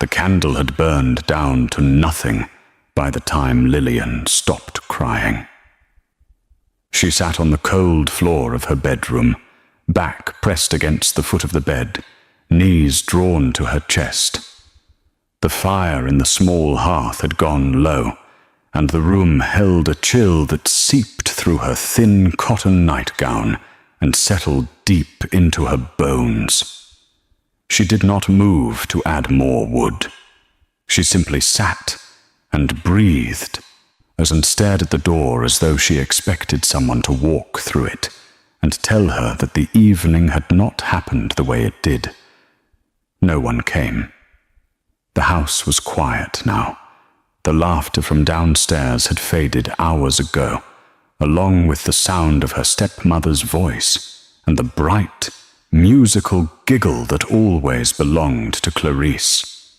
the candle had burned down to nothing by the time Lillian stopped crying. She sat on the cold floor of her bedroom, back pressed against the foot of the bed, knees drawn to her chest. The fire in the small hearth had gone low, and the room held a chill that seeped through her thin cotton nightgown and settled deep into her bones. She did not move to add more wood. She simply sat and breathed, and stared at the door as though she expected someone to walk through it and tell her that the evening had not happened the way it did. No one came. The house was quiet now. The laughter from downstairs had faded hours ago, along with the sound of her stepmother's voice and the bright, musical giggle that always belonged to Clarice.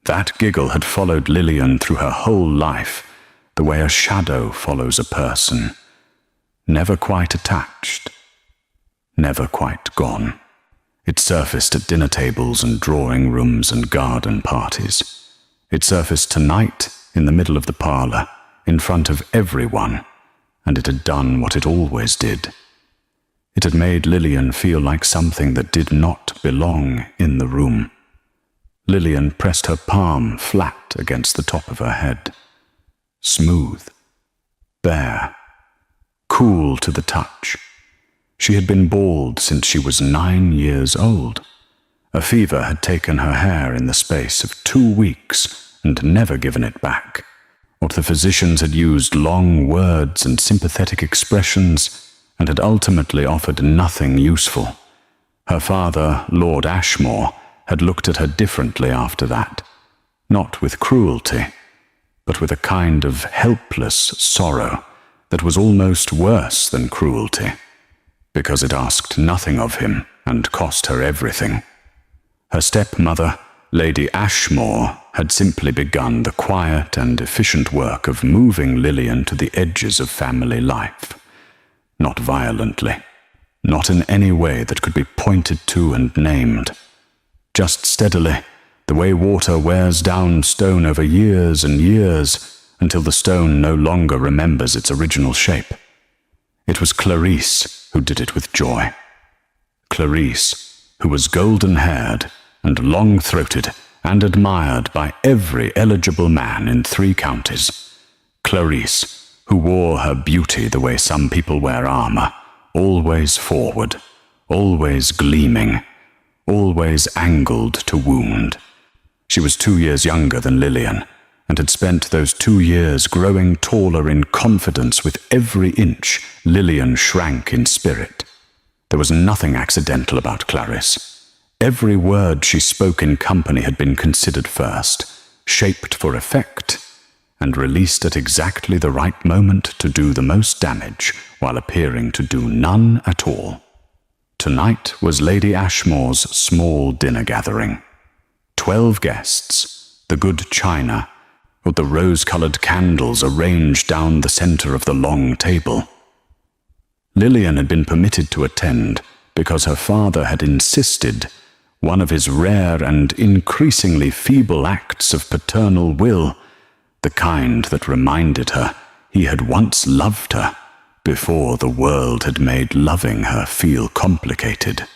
That giggle had followed Lillian through her whole life, the way a shadow follows a person, never quite attached, never quite gone. It surfaced at dinner tables and drawing rooms and garden parties. It surfaced tonight in the middle of the parlor, in front of everyone, and it had done what it always did. It had made Lillian feel like something that did not belong in the room. Lillian pressed her palm flat against the top of her head. Smooth, bare, cool to the touch. She had been bald since she was 9 years old. A fever had taken her hair in the space of 2 weeks and never given it back. What the physicians had used long words and sympathetic expressions and had ultimately offered nothing useful. Her father, Lord Ashmore, had looked at her differently after that, not with cruelty, but with a kind of helpless sorrow that was almost worse than cruelty, because it asked nothing of him and cost her everything. Her stepmother, Lady Ashmore, had simply begun the quiet and efficient work of moving Lillian to the edges of family life. Not violently, not in any way that could be pointed to and named. Just steadily, the way water wears down stone over years and years until the stone no longer remembers its original shape. It was Clarice who did it with joy. Clarice, who was golden-haired and long-throated and admired by every eligible man in 3 counties. Clarice, who wore her beauty the way some people wear armor, always forward, always gleaming, always angled to wound. She was 2 years younger than Lillian, and had spent those 2 years growing taller in confidence with every inch Lillian shrank in spirit. There was nothing accidental about Clarice. Every word she spoke in company had been considered first, shaped for effect, and released at exactly the right moment to do the most damage while appearing to do none at all. Tonight was Lady Ashmore's small dinner gathering. 12 guests, the good china, with the rose-colored candles arranged down the center of the long table. Lillian had been permitted to attend because her father had insisted, one of his rare and increasingly feeble acts of paternal will, the kind that reminded her he had once loved her before the world had made loving her feel complicated.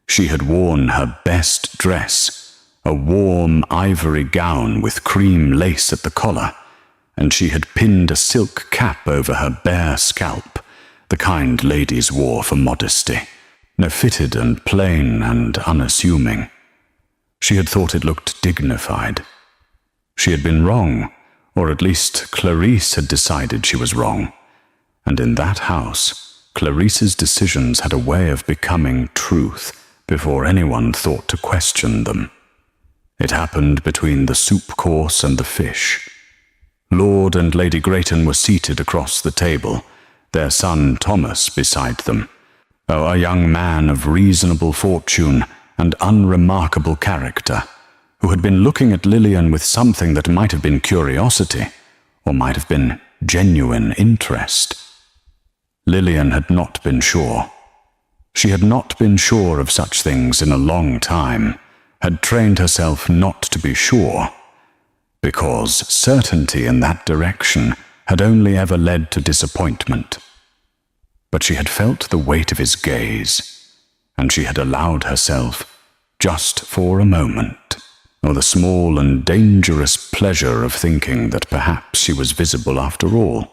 She had worn her best dress, a warm ivory gown with cream lace at the collar, and she had pinned a silk cap over her bare scalp, the kind ladies wore for modesty, fitted and plain and unassuming. She had thought it looked dignified. She had been wrong, or at least Clarice had decided she was wrong. And in that house, Clarice's decisions had a way of becoming truth before anyone thought to question them. It happened between the soup course and the fish. Lord and Lady Greyton were seated across the table, their son Thomas beside them. A young man of reasonable fortune and unremarkable character, who had been looking at Lillian with something that might have been curiosity, or might have been genuine interest. Lillian had not been sure. She had not been sure of such things in a long time, had trained herself not to be sure, because certainty in that direction had only ever led to disappointment. But she had felt the weight of his gaze, and she had allowed herself, just for a moment, or the small and dangerous pleasure of thinking that perhaps she was visible after all.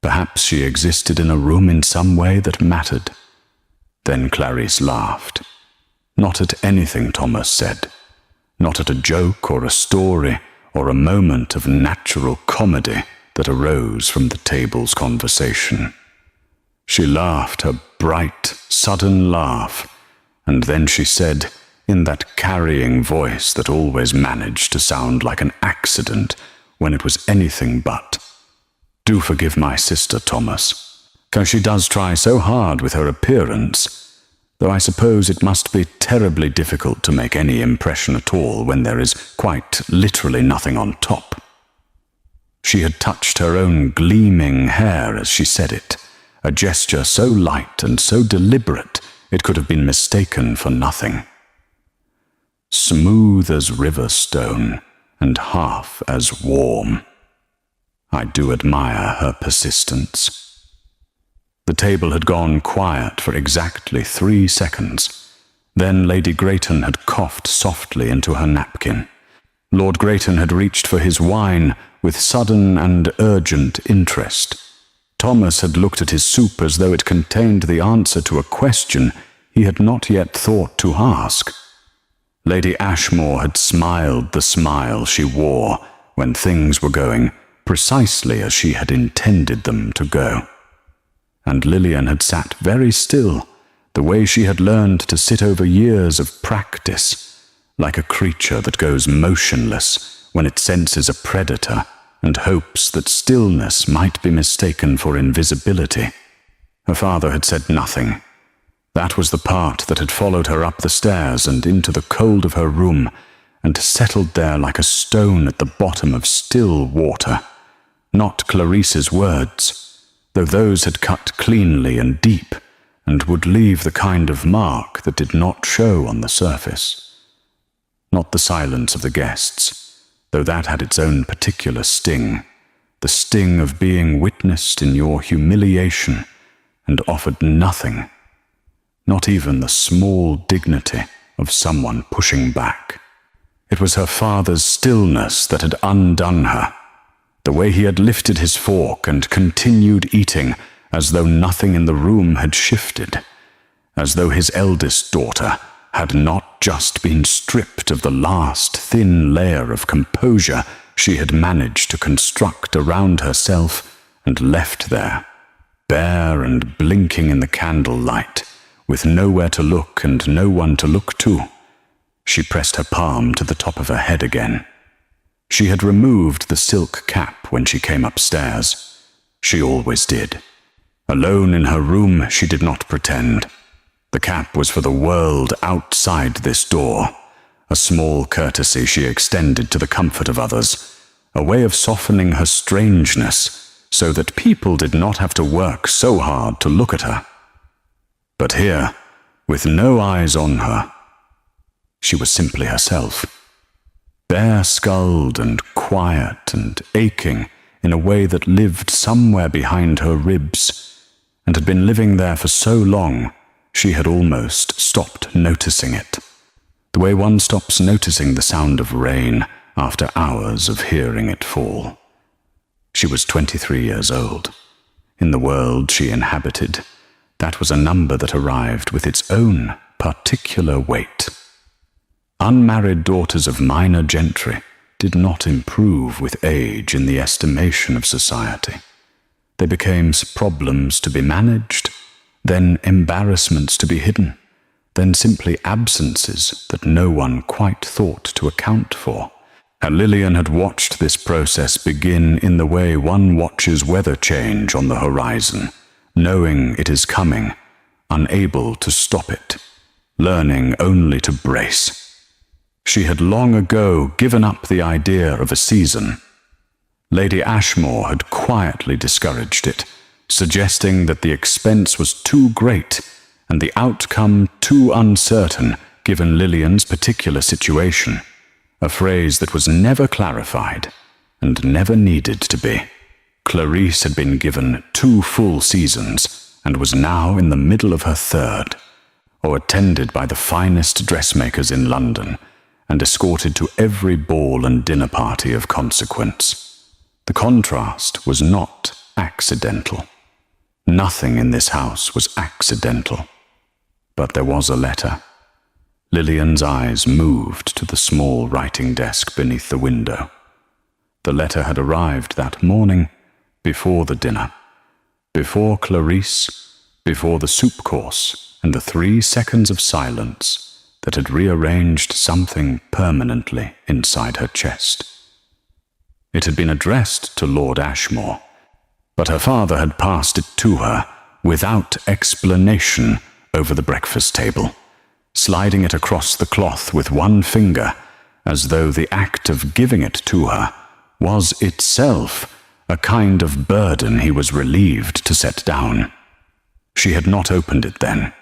Perhaps she existed in a room in some way that mattered. Then Clarice laughed. Not at anything Thomas said, not at a joke or a story or a moment of natural comedy that arose from the table's conversation. She laughed her bright, sudden laugh, and then she said, in that carrying voice that always managed to sound like an accident when it was anything but, "Do forgive my sister, Thomas, 'cause she does try so hard with her appearance, though I suppose it must be terribly difficult to make any impression at all when there is quite literally nothing on top." She had touched her own gleaming hair as she said it, a gesture so light and so deliberate it could have been mistaken for nothing. Smooth as river stone and half as warm. I do admire her persistence. The table had gone quiet for exactly 3 seconds. Then Lady Greyton had coughed softly into her napkin. Lord Greyton had reached for his wine with sudden and urgent interest. Thomas had looked at his soup as though it contained the answer to a question he had not yet thought to ask. Lady Ashmore had smiled the smile she wore when things were going precisely as she had intended them to go. And Lillian had sat very still, the way she had learned to sit over years of practice, like a creature that goes motionless when it senses a predator and hopes that stillness might be mistaken for invisibility. Her father had said nothing. That was the part that had followed her up the stairs and into the cold of her room, and settled there like a stone at the bottom of still water. Not Clarice's words, though those had cut cleanly and deep, and would leave the kind of mark that did not show on the surface. Not the silence of the guests, though that had its own particular sting, the sting of being witnessed in your humiliation and offered nothing, not even the small dignity of someone pushing back. It was her father's stillness that had undone her, the way he had lifted his fork and continued eating as though nothing in the room had shifted, as though his eldest daughter had not just been stripped of the last thin layer of composure she had managed to construct around herself and left there, bare and blinking in the candlelight, with nowhere to look and no one to look to. She pressed her palm to the top of her head again. She had removed the silk cap when she came upstairs. She always did. Alone in her room, she did not pretend. The cap was for the world outside this door, a small courtesy she extended to the comfort of others, a way of softening her strangeness so that people did not have to work so hard to look at her. But here, with no eyes on her, she was simply herself, bare-skulled and quiet and aching in a way that lived somewhere behind her ribs, and had been living there for so long she had almost stopped noticing it, the way one stops noticing the sound of rain after hours of hearing it fall. She was 23 years old. In the world she inhabited, that was a number that arrived with its own particular weight. Unmarried daughters of minor gentry did not improve with age in the estimation of society. They became problems to be managed, then embarrassments to be hidden, then simply absences that no one quite thought to account for. And Lillian had watched this process begin in the way one watches weather change on the horizon, knowing it is coming, unable to stop it, learning only to brace. She had long ago given up the idea of a season. Lady Ashmore had quietly discouraged it, suggesting that the expense was too great and the outcome too uncertain, given Lillian's particular situation, a phrase that was never clarified and never needed to be. Clarice had been given 2 full seasons and was now in the middle of her 3rd, or attended by the finest dressmakers in London and escorted to every ball and dinner party of consequence. The contrast was not accidental. Nothing in this house was accidental. But there was a letter. Lillian's eyes moved to the small writing desk beneath the window. The letter had arrived that morning, before the dinner, before Clarice, before the soup course and the 3 seconds of silence that had rearranged something permanently inside her chest. It had been addressed to Lord Ashmore, but her father had passed it to her without explanation over the breakfast table, sliding it across the cloth with 1 finger, as though the act of giving it to her was itself a kind of burden he was relieved to set down. She had not opened it then.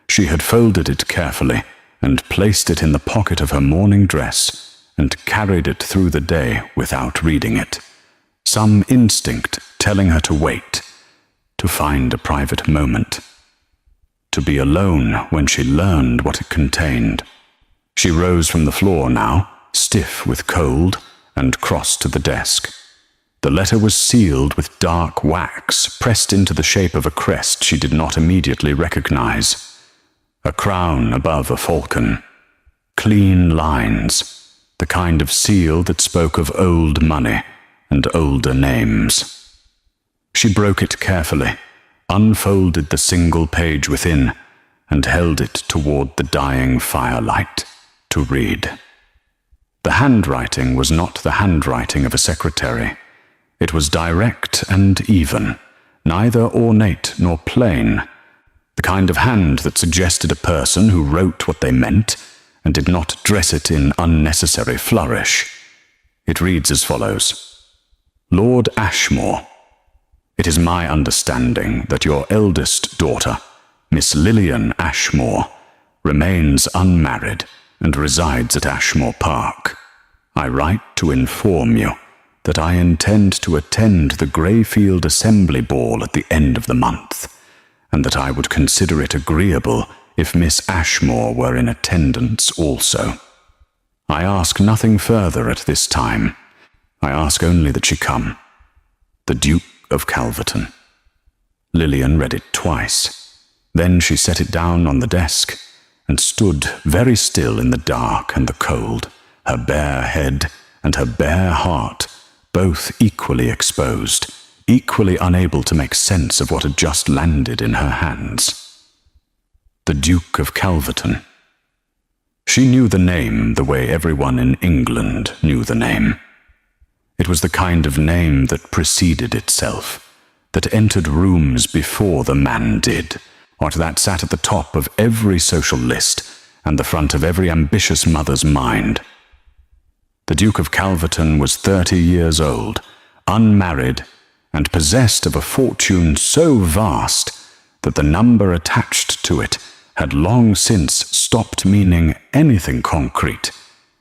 She had folded it carefully and placed it in the pocket of her morning dress and carried it through the day without reading it, some instinct telling her to wait, to find a private moment, to be alone when she learned what it contained. She rose from the floor now, stiff with cold, and crossed to the desk. The letter was sealed with dark wax, pressed into the shape of a crest she did not immediately recognize. A crown above a falcon. Clean lines, the kind of seal that spoke of old money and older names. She broke it carefully, unfolded the single page within, and held it toward the dying firelight to read. The handwriting was not the handwriting of a secretary. It was direct and even, neither ornate nor plain, the kind of hand that suggested a person who wrote what they meant and did not dress it in unnecessary flourish. It reads as follows: Lord Ashmore, it is my understanding that your eldest daughter, Miss Lillian Ashmore, remains unmarried and resides at Ashmore Park. I write to inform you that I intend to attend the Greyfield Assembly Ball at the end of the month, and that I would consider it agreeable if Miss Ashmore were in attendance also. I ask nothing further at this time. I ask only that she come. The Duke of Calverton. Lillian read it twice. Then she set it down on the desk and stood very still in the dark and the cold, her bare head and her bare heart both equally exposed, equally unable to make sense of what had just landed in her hands. The Duke of Calverton. She knew the name the way everyone in England knew the name. It was the kind of name that preceded itself, that entered rooms before the man did, or that sat at the top of every social list and the front of every ambitious mother's mind. The Duke of Calverton was 30 years old, unmarried, and possessed of a fortune so vast that the number attached to it had long since stopped meaning anything concrete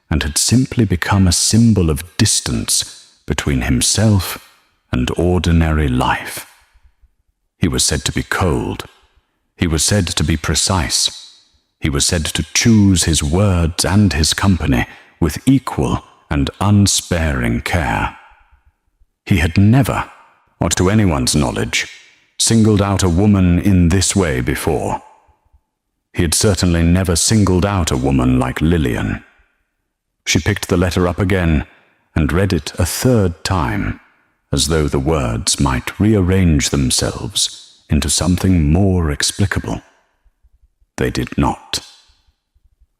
and had simply become a symbol of distance between himself and ordinary life. He was said to be cold. He was said to be precise. He was said to choose his words and his company with equal and unsparing care. He had never, or to anyone's knowledge, singled out a woman in this way before. He had certainly never singled out a woman like Lillian. She picked the letter up again and read it a 3rd time, as though the words might rearrange themselves into something more explicable. They did not.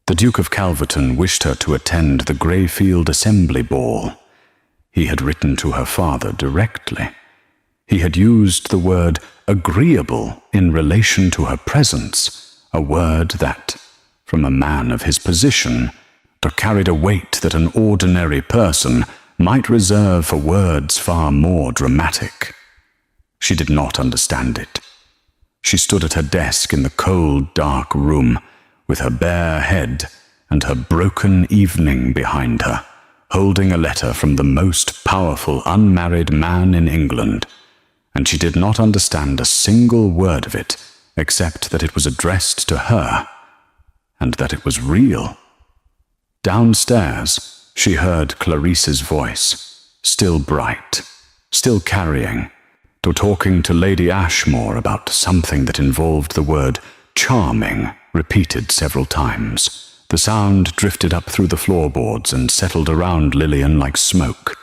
The Duke of Calverton wished her to attend the Greyfield Assembly Ball. He had written to her father directly. He had used the word agreeable in relation to her presence, a word that, from a man of his position, carried a weight that an ordinary person might reserve for words far more dramatic. She did not understand it. She stood at her desk in the cold, dark room, with her bare head and her broken evening behind her, holding a letter from the most powerful unmarried man in England, and she did not understand a single word of it except that it was addressed to her, and that it was real. Downstairs, she heard Clarice's voice, still bright, still carrying, talking to Lady Ashmore about something that involved the word charming, repeated several times. The sound drifted up through the floorboards and settled around Lillian like smoke.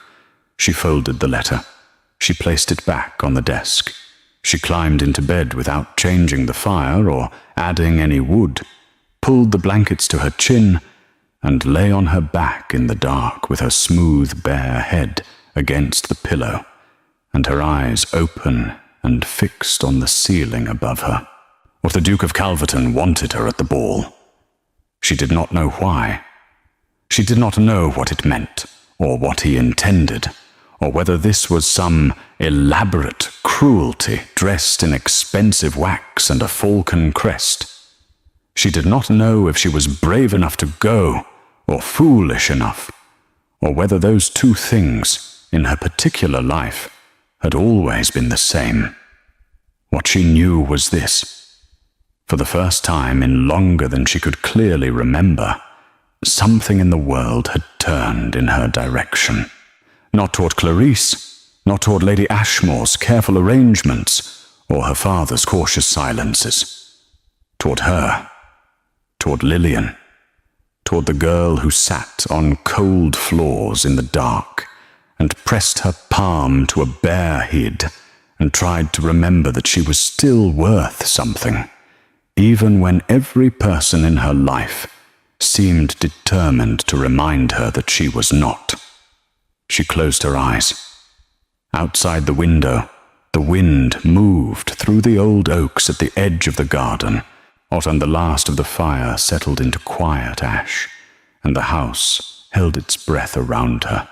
She folded the letter. She placed it back on the desk. She climbed into bed without changing the fire or adding any wood, pulled the blankets to her chin, and lay on her back in the dark with her smooth, bare head against the pillow, and her eyes open and fixed on the ceiling above her. Or the Duke of Calverton wanted her at the ball. She did not know why. She did not know what it meant, or what he intended, or whether this was some elaborate cruelty dressed in expensive wax and a falcon crest. She did not know if she was brave enough to go, or foolish enough, or whether those two things, in her particular life, had always been the same. What she knew was this: for the first time in longer than she could clearly remember, something in the world had turned in her direction. Not toward Clarice, not toward Lady Ashmore's careful arrangements, or her father's cautious silences. Toward her, toward Lillian, toward the girl who sat on cold floors in the dark and pressed her palm to a bare head and tried to remember that she was still worth something, even when every person in her life seemed determined to remind her that she was not. She closed her eyes. Outside the window, the wind moved through the old oaks at the edge of the garden, and the last of the fire settled into quiet ash, and the house held its breath around her,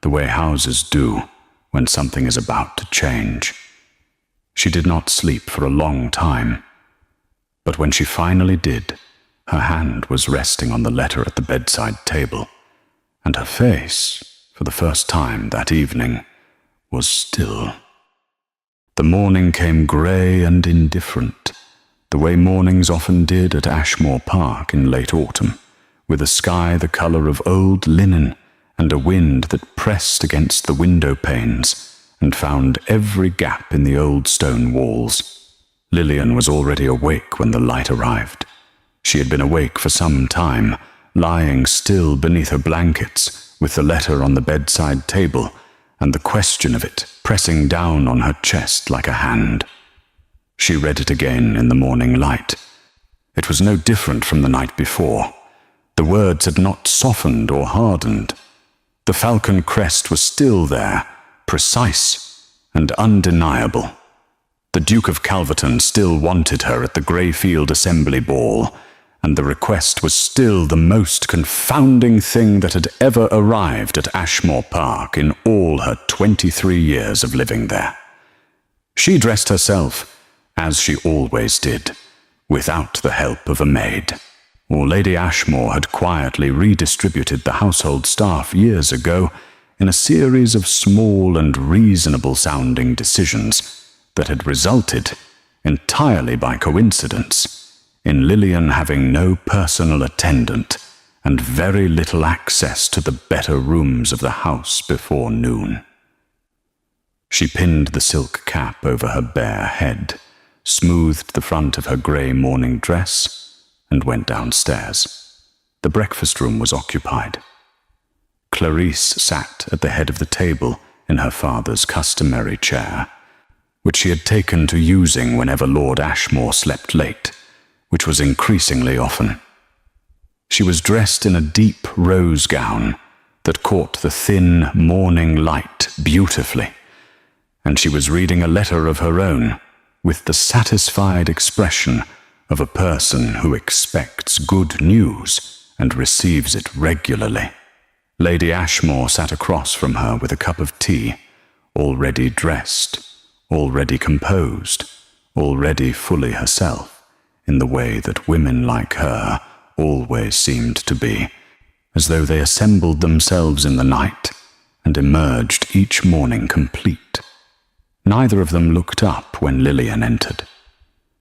the way houses do when something is about to change. She did not sleep for a long time, but when she finally did, her hand was resting on the letter at the bedside table, and her face, for the first time that evening, was still. The morning came grey and indifferent, the way mornings often did at Ashmore Park in late autumn, with a sky the colour of old linen and a wind that pressed against the window panes and found every gap in the old stone walls. Lillian was already awake when the light arrived. She had been awake for some time, lying still beneath her blankets, with the letter on the bedside table, and the question of it pressing down on her chest like a hand. She read it again in the morning light. It was no different from the night before. The words had not softened or hardened. The falcon crest was still there, precise and undeniable. The Duke of Calverton still wanted her at the Greyfield Assembly Ball, and the request was still the most confounding thing that had ever arrived at Ashmore Park in all her 23 years of living there. She dressed herself, as she always did, without the help of a maid. Or Lady Ashmore had quietly redistributed the household staff years ago in a series of small and reasonable-sounding decisions that had resulted, entirely by coincidence, in Lillian having no personal attendant and very little access to the better rooms of the house before noon. She pinned the silk cap over her bare head, smoothed the front of her grey morning dress, and went downstairs. The breakfast room was occupied. Clarice sat at the head of the table in her father's customary chair, which she had taken to using whenever Lord Ashmore slept late, which was increasingly often. She was dressed in a deep rose gown that caught the thin morning light beautifully, and she was reading a letter of her own with the satisfied expression of a person who expects good news and receives it regularly. Lady Ashmore sat across from her with a cup of tea, already dressed, already composed, already fully herself, in the way that women like her always seemed to be, as though they assembled themselves in the night and emerged each morning complete. Neither of them looked up when Lillian entered.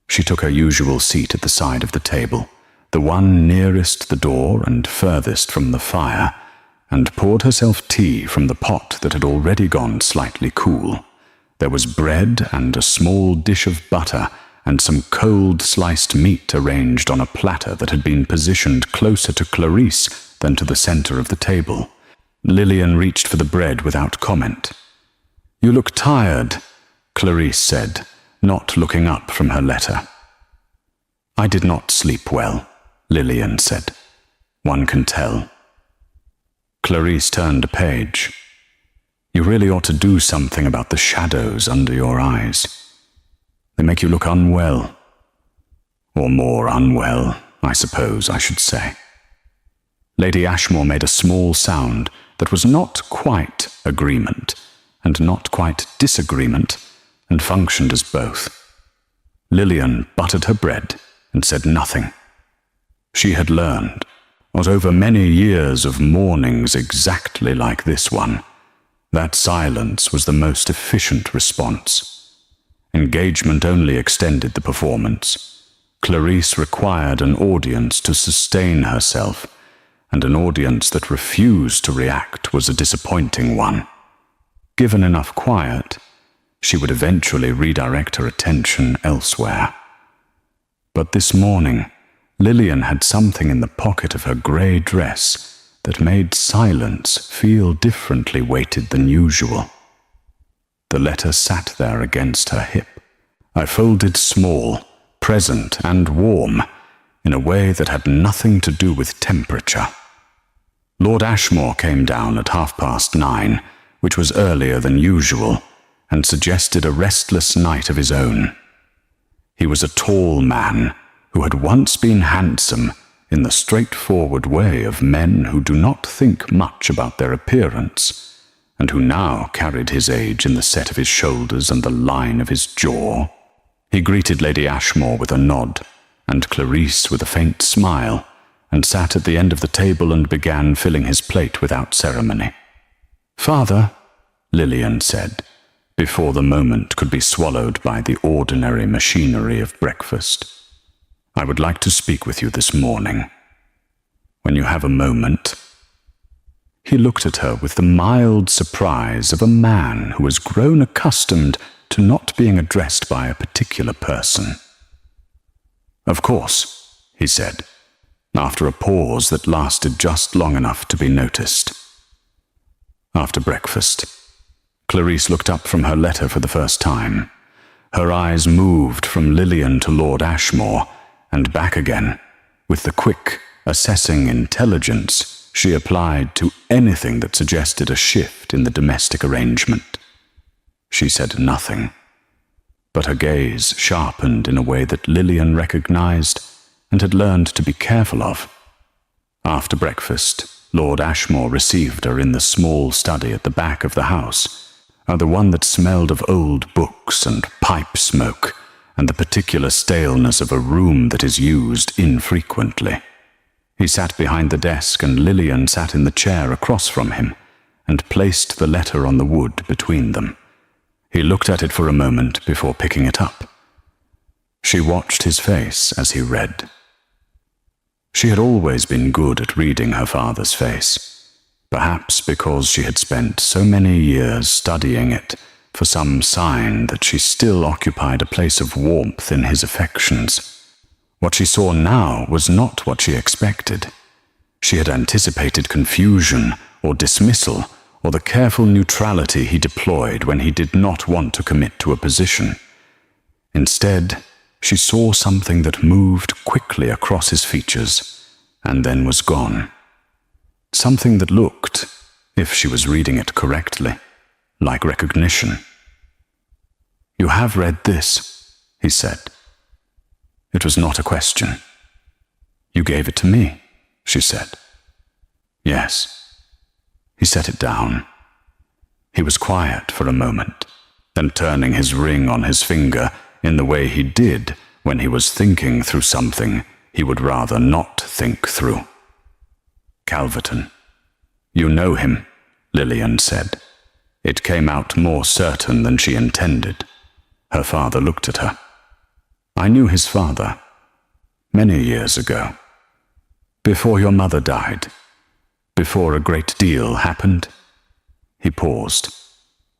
She took her usual seat at the side of the table, the one nearest the door and furthest from the fire, and poured herself tea from the pot that had already gone slightly cool. There was bread and a small dish of butter and some cold sliced meat arranged on a platter that had been positioned closer to Clarice than to the center of the table. Lillian reached for the bread without comment. "You look tired," Clarice said, not looking up from her letter. "I did not sleep well," Lillian said. "One can tell." Clarice turned a page. "You really ought to do something about the shadows under your eyes. They make you look unwell. Or more unwell, I suppose I should say." Lady Ashmore made a small sound that was not quite agreement and not quite disagreement, and functioned as both. Lillian buttered her bread and said nothing. She had learned, not over many years of mornings exactly like this one, that silence was the most efficient response. Engagement only extended the performance. Clarice required an audience to sustain herself, and an audience that refused to react was a disappointing one. Given enough quiet, she would eventually redirect her attention elsewhere. But this morning, Lillian had something in the pocket of her grey dress that made silence feel differently weighted than usual. The letter sat there against her hip. I folded small, present and warm, in a way that had nothing to do with temperature. Lord Ashmore came down at 9:30, which was earlier than usual, and suggested a restless night of his own. He was a tall man who had once been handsome in the straightforward way of men who do not think much about their appearance, and who now carried his age in the set of his shoulders and the line of his jaw. He greeted Lady Ashmore with a nod, and Clarice with a faint smile, and sat at the end of the table and began filling his plate without ceremony. "Father," Lillian said, before the moment could be swallowed by the ordinary machinery of breakfast, "I would like to speak with you this morning. When you have a moment." He looked at her with the mild surprise of a man who has grown accustomed to not being addressed by a particular person. "Of course," he said, after a pause that lasted just long enough to be noticed. After breakfast, Clarice looked up from her letter for the first time. Her eyes moved from Lillian to Lord Ashmore, and back again, with the quick, assessing intelligence she applied to anything that suggested a shift in the domestic arrangement. She said nothing, but her gaze sharpened in a way that Lillian recognized and had learned to be careful of. After breakfast, Lord Ashmore received her in the small study at the back of the house, the one that smelled of old books and pipe smoke, and the particular staleness of a room that is used infrequently. He sat behind the desk, and Lillian sat in the chair across from him, and placed the letter on the wood between them. He looked at it for a moment before picking it up. She watched his face as he read. She had always been good at reading her father's face, perhaps because she had spent so many years studying it for some sign that she still occupied a place of warmth in his affections. What she saw now was not what she expected. She had anticipated confusion or dismissal, or the careful neutrality he deployed when he did not want to commit to a position. Instead, she saw something that moved quickly across his features, and then was gone. Something that looked, if she was reading it correctly, like recognition. "You have read this," he said. It was not a question. "You gave it to me," she said. "Yes." He set it down. He was quiet for a moment, then turning his ring on his finger in the way he did when he was thinking through something, he would rather not think through. "Calverton. You know him," Lillian said. It came out more certain than she intended. Her father looked at her. "I knew his father. Many years ago. Before your mother died. Before a great deal happened." He paused.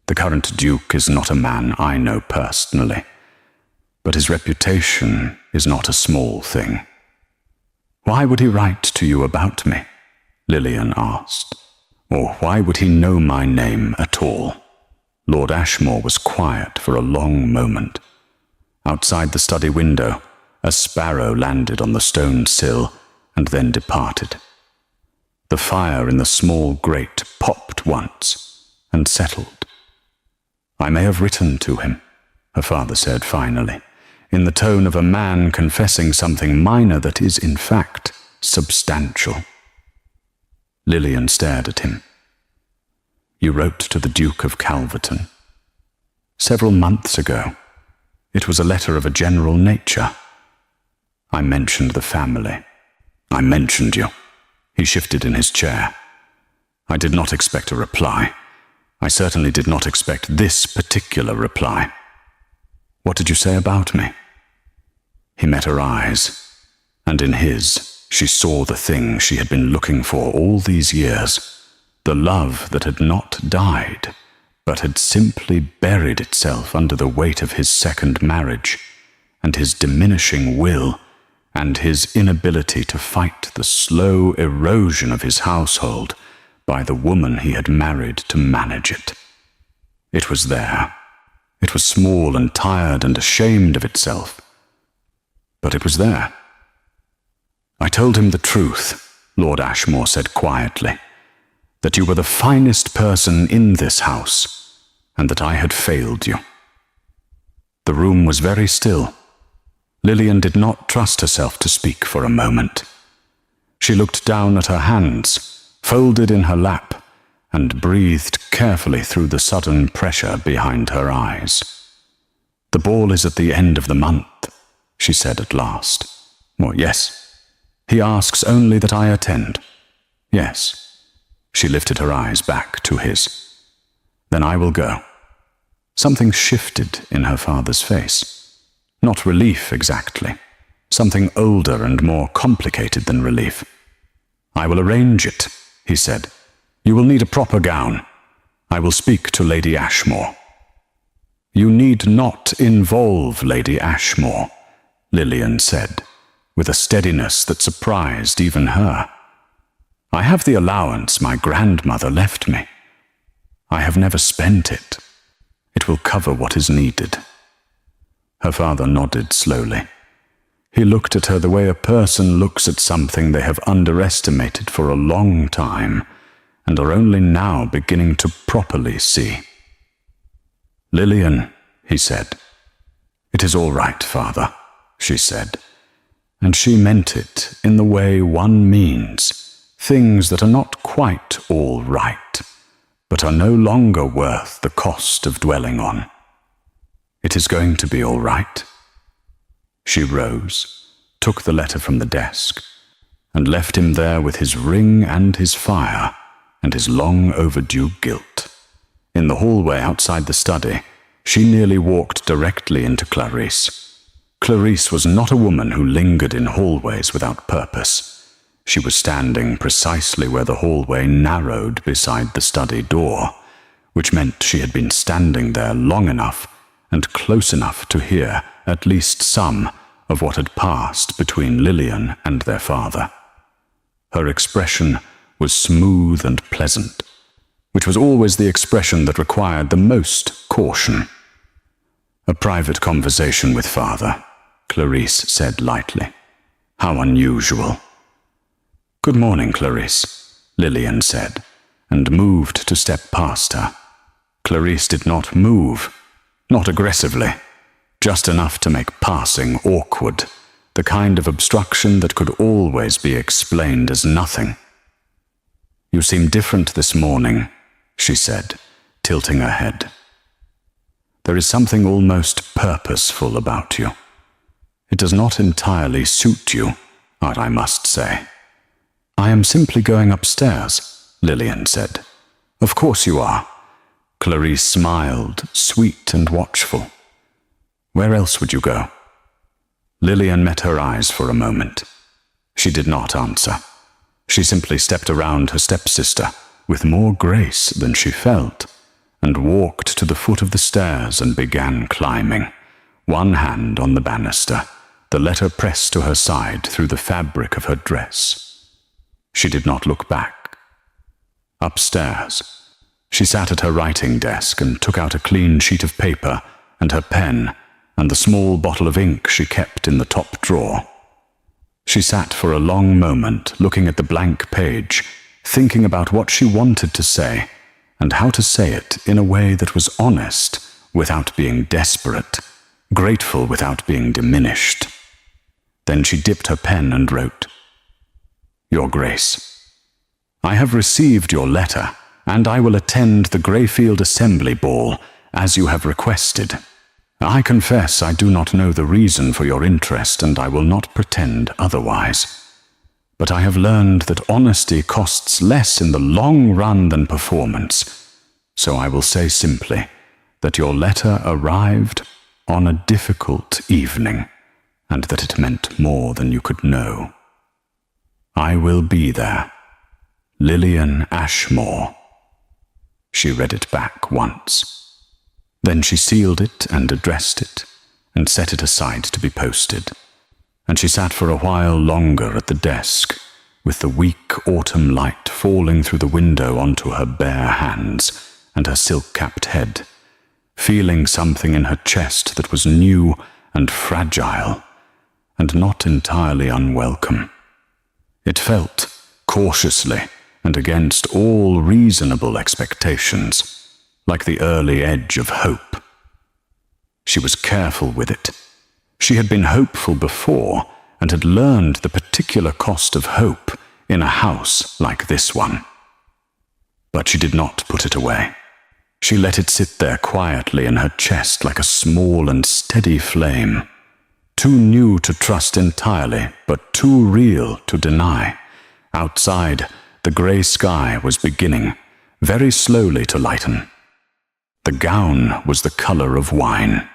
"The current Duke is not a man I know personally, but his reputation is not a small thing." "Why would he write to you about me?" Lillian asked. "Or why would he know my name at all?" Lord Ashmore was quiet for a long moment. Outside the study window, a sparrow landed on the stone sill and then departed. The fire in the small grate popped once and settled. "I may have written to him," her father said finally, in the tone of a man confessing something minor that is, in fact, substantial. Lillian stared at him. "You wrote to the Duke of Calverton. Several months ago. It was a letter of a general nature. I mentioned the family. I mentioned you." He shifted in his chair. "I did not expect a reply. I certainly did not expect this particular reply. What did you say about me?" He met her eyes, and in his, she saw the thing she had been looking for all these years, the love that had not died, but had simply buried itself under the weight of his second marriage, and his diminishing will, and his inability to fight the slow erosion of his household by the woman he had married to manage it. It was there. It was small and tired and ashamed of itself, but it was there. "I told him the truth," Lord Ashmore said quietly, "that you were the finest person in this house, and that I had failed you." The room was very still. Lillian did not trust herself to speak for a moment. She looked down at her hands, folded in her lap, and breathed carefully through the sudden pressure behind her eyes. "The ball is at the end of the month," she said at last. "Well, yes. He asks only that I attend." "Yes." She lifted her eyes back to his. "Then I will go." Something shifted in her father's face. Not relief exactly. Something older and more complicated than relief. "I will arrange it," he said. "You will need a proper gown. I will speak to Lady Ashmore." "You need not involve Lady Ashmore," Lillian said, with a steadiness that surprised even her. "I have the allowance my grandmother left me. I have never spent it. It will cover what is needed." Her father nodded slowly. He looked at her the way a person looks at something they have underestimated for a long time and are only now beginning to properly see. "Lillian," he said. "It is all right, father," she said. And she meant it in the way one means things that are not quite all right, but are no longer worth the cost of dwelling on. "It is going to be all right." She rose, took the letter from the desk, and left him there with his ring and his fire and his long overdue guilt. In the hallway outside the study, she nearly walked directly into Clarice. Clarice was not a woman who lingered in hallways without purpose. She was standing precisely where the hallway narrowed beside the study door, which meant she had been standing there long enough and close enough to hear at least some of what had passed between Lillian and their father. Her expression was smooth and pleasant, which was always the expression that required the most caution. "A private conversation with father," Clarice said lightly. "How unusual." "Good morning, Clarice," Lillian said, and moved to step past her. Clarice did not move, not aggressively, just enough to make passing awkward, the kind of obstruction that could always be explained as nothing. "You seem different this morning," she said, tilting her head. "There is something almost purposeful about you. It does not entirely suit you, I must say. "I am simply going upstairs," Lillian said. "Of course you are." Clarice smiled, sweet and watchful. "Where else would you go?" Lillian met her eyes for a moment. She did not answer. She simply stepped around her stepsister with more grace than she felt, and walked to the foot of the stairs and began climbing, one hand on the banister, the letter pressed to her side through the fabric of her dress. She did not look back. Upstairs, she sat at her writing desk and took out a clean sheet of paper and her pen and the small bottle of ink she kept in the top drawer. She sat for a long moment, looking at the blank page, thinking about what she wanted to say, and how to say it in a way that was honest without being desperate, grateful without being diminished. Then she dipped her pen and wrote, "Your Grace, I have received your letter, and I will attend the Greyfield Assembly Ball, as you have requested. I confess I do not know the reason for your interest, and I will not pretend otherwise. But I have learned that honesty costs less in the long run than performance, so I will say simply that your letter arrived on a difficult evening, and that it meant more than you could know. I will be there. Lillian Ashmore." She read it back once. Then she sealed it and addressed it, and set it aside to be posted. And she sat for a while longer at the desk, with the weak autumn light falling through the window onto her bare hands and her silk-capped head, feeling something in her chest that was new and fragile, and not entirely unwelcome. It felt, cautiously and against all reasonable expectations, like the early edge of hope. She was careful with it. She had been hopeful before and had learned the particular cost of hope in a house like this one. But she did not put it away. She let it sit there quietly in her chest like a small and steady flame, too new to trust entirely, but too real to deny. Outside, the grey sky was beginning, very slowly, to lighten. The gown was the colour of wine.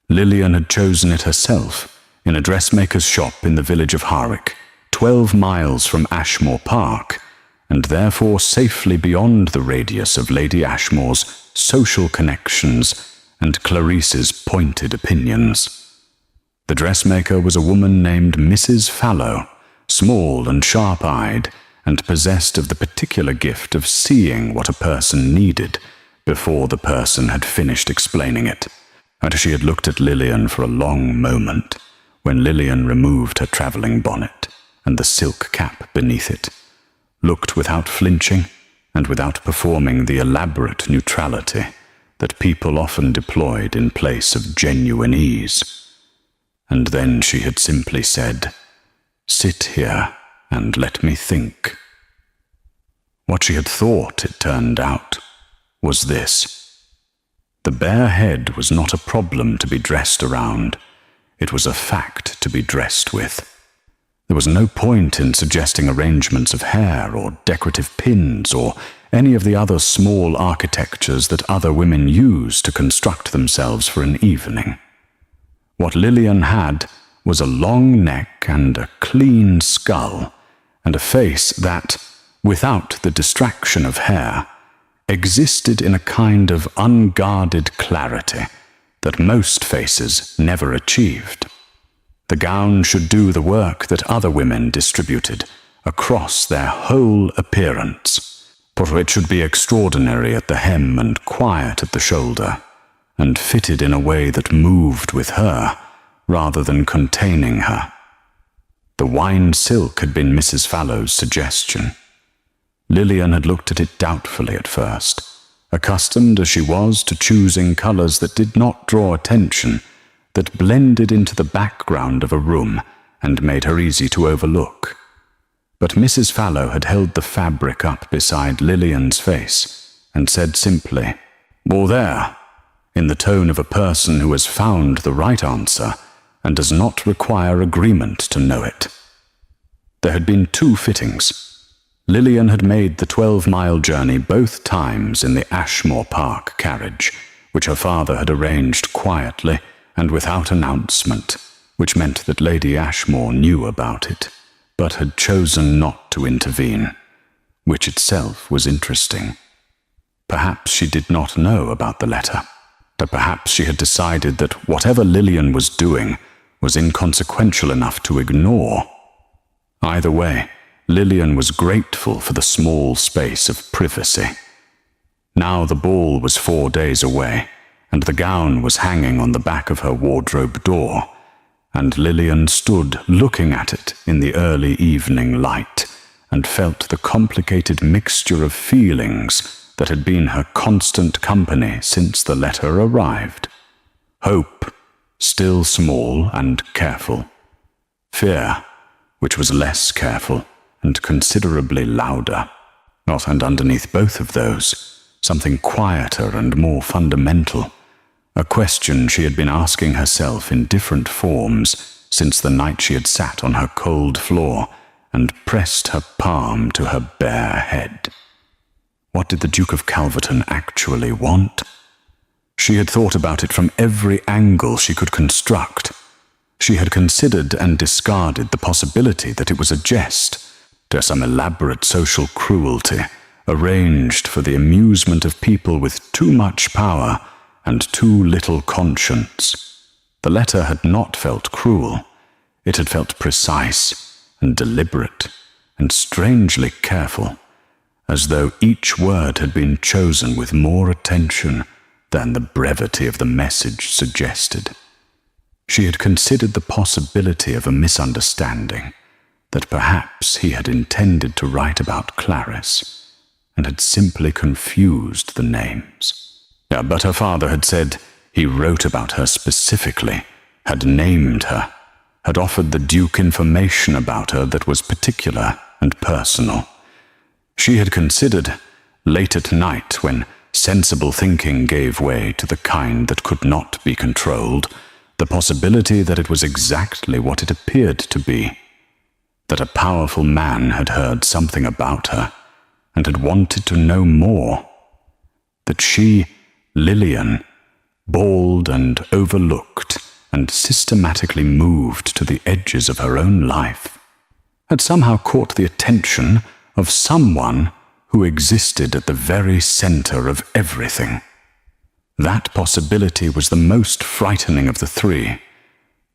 Lillian had chosen it herself in a dressmaker's shop in the village of Harwick, 12 miles from Ashmore Park, and therefore safely beyond the radius of Lady Ashmore's social connections and Clarice's pointed opinions. The dressmaker was a woman named Mrs. Fallow, small and sharp-eyed, and possessed of the particular gift of seeing what a person needed before the person had finished explaining it. And she had looked at Lillian for a long moment, when Lillian removed her travelling bonnet and the silk cap beneath it, looked without flinching and without performing the elaborate neutrality that people often deployed in place of genuine ease. And then she had simply said, "Sit here and let me think." What she had thought, it turned out, was this. The bare head was not a problem to be dressed around. It was a fact to be dressed with. There was no point in suggesting arrangements of hair or decorative pins or any of the other small architectures that other women use to construct themselves for an evening. What Lillian had was a long neck and a clean skull, and a face that, without the distraction of hair, existed in a kind of unguarded clarity that most faces never achieved. The gown should do the work that other women distributed across their whole appearance, for it should be extraordinary at the hem and quiet at the shoulder, and fitted in a way that moved with her rather than containing her. The wine silk had been Mrs. Fallow's suggestion. Lillian had looked at it doubtfully at first, accustomed as she was to choosing colours that did not draw attention, that blended into the background of a room and made her easy to overlook. But Mrs. Fallow had held the fabric up beside Lillian's face and said simply, "Well, there," in the tone of a person who has found the right answer and does not require agreement to know it. There had been 2 fittings. Lillian had made the 12-mile journey both times in the Ashmore Park carriage, which her father had arranged quietly and without announcement, which meant that Lady Ashmore knew about it, but had chosen not to intervene, which itself was interesting. Perhaps she did not know about the letter, but perhaps she had decided that whatever Lillian was doing was inconsequential enough to ignore. Either way, Lillian was grateful for the small space of privacy. Now the ball was 4 days away, and the gown was hanging on the back of her wardrobe door, and Lillian stood looking at it in the early evening light, and felt the complicated mixture of feelings that had been her constant company since the letter arrived. Hope, still small and careful. Fear, which was less careful and considerably louder. And underneath both of those, something quieter and more fundamental. A question she had been asking herself in different forms since the night she had sat on her cold floor and pressed her palm to her bare head. What did the Duke of Calverton actually want? She had thought about it from every angle she could construct. She had considered and discarded the possibility that it was a jest, some elaborate social cruelty, arranged for the amusement of people with too much power and too little conscience. The letter had not felt cruel. It had felt precise and deliberate and strangely careful, as though each word had been chosen with more attention than the brevity of the message suggested. She had considered the possibility of a misunderstanding, that perhaps he had intended to write about Clarice, and had simply confused the names. But her father had said he wrote about her specifically, had named her, had offered the Duke information about her that was particular and personal. She had considered, late at night when sensible thinking gave way to the kind that could not be controlled, the possibility that it was exactly what it appeared to be, that a powerful man had heard something about her and had wanted to know more, that she, Lillian, bald and overlooked and systematically moved to the edges of her own life, had somehow caught the attention of someone who existed at the very center of everything. That possibility was the most frightening of the 3,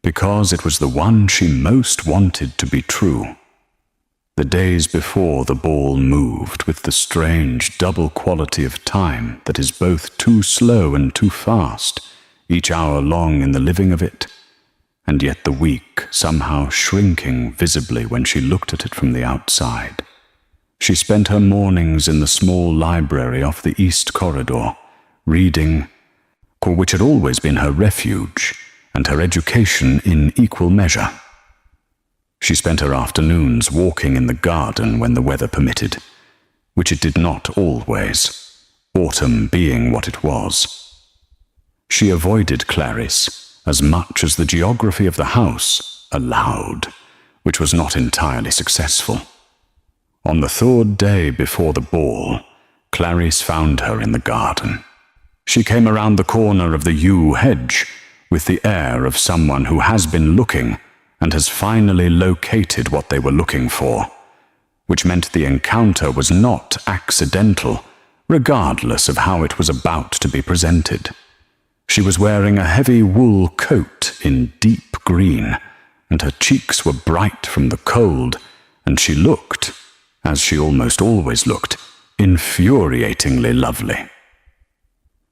because it was the one she most wanted to be true. The days before the ball moved with the strange double quality of time that is both too slow and too fast, each hour long in the living of it, and yet the week somehow shrinking visibly when she looked at it from the outside. She spent her mornings in the small library off the east corridor, reading, which had always been her refuge, and her education in equal measure. She spent her afternoons walking in the garden when the weather permitted, which it did not always, autumn being what it was. She avoided Clarice as much as the geography of the house allowed, which was not entirely successful. On the 3rd day before the ball, Clarice found her in the garden. She came around the corner of the yew hedge with the air of someone who has been looking and has finally located what they were looking for, which meant the encounter was not accidental, regardless of how it was about to be presented. She was wearing a heavy wool coat in deep green, and her cheeks were bright from the cold, and she looked, as she almost always looked, infuriatingly lovely.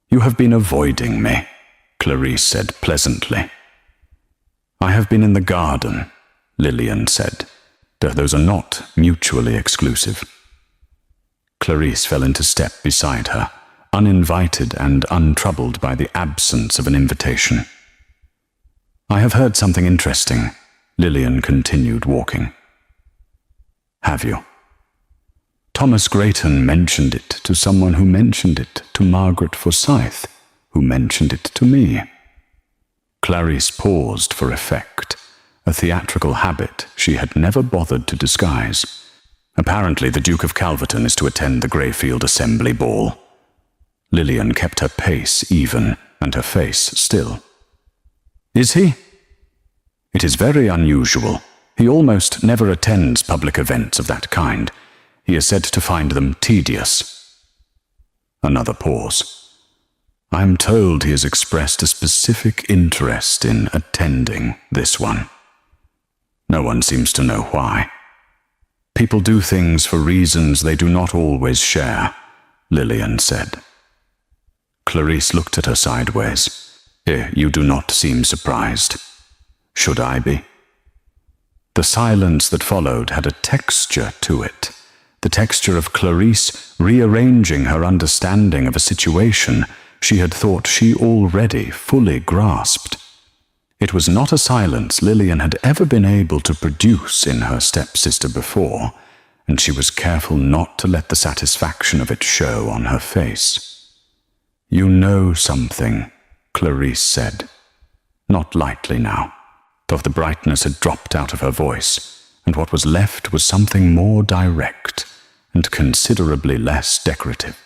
"You have been avoiding me," Clarice said pleasantly. "I have been in the garden," Lillian said. "Those are not mutually exclusive." Clarice fell into step beside her, uninvited and untroubled by the absence of an invitation. "I have heard something interesting," Lillian continued walking. "Have you?" "Thomas Grayton mentioned it to someone who mentioned it to Margaret Forsyth, who mentioned it to me." Clarice paused for effect, a theatrical habit she had never bothered to disguise. Apparently the Duke of Calverton is to attend the Greyfield Assembly Ball. Lillian kept her pace even and her face still. Is he? It is very unusual. He almost never attends public events of that kind. He is said to find them tedious. Another pause. I am told he has expressed a specific interest in attending this one. No one seems to know why. People do things for reasons they do not always share, Lillian said. Clarice looked at her sideways. You do not seem surprised. Should I be? The silence that followed had a texture to it, the texture of Clarice rearranging her understanding of a situation she had thought she already fully grasped. It was not a silence Lillian had ever been able to produce in her stepsister before, and she was careful not to let the satisfaction of it show on her face. You know something, Clarice said, not lightly now, though the brightness had dropped out of her voice, and what was left was something more direct and considerably less decorative.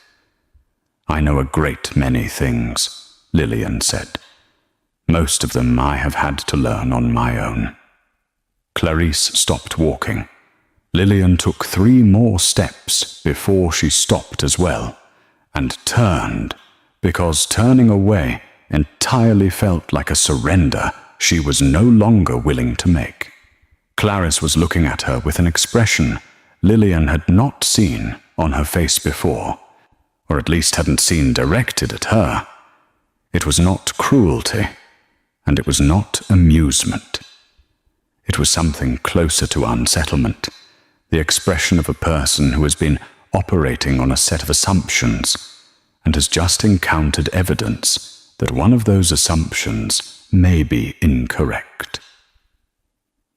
I know a great many things, Lillian said. Most of them I have had to learn on my own. Clarice stopped walking. Lillian took 3 more steps before she stopped as well, and turned, because turning away entirely felt like a surrender she was no longer willing to make. Clarice was looking at her with an expression Lillian had not seen on her face before, or at least hadn't seen directed at her. It was not cruelty, and it was not amusement. It was something closer to unsettlement, the expression of a person who has been operating on a set of assumptions and has just encountered evidence that one of those assumptions may be incorrect.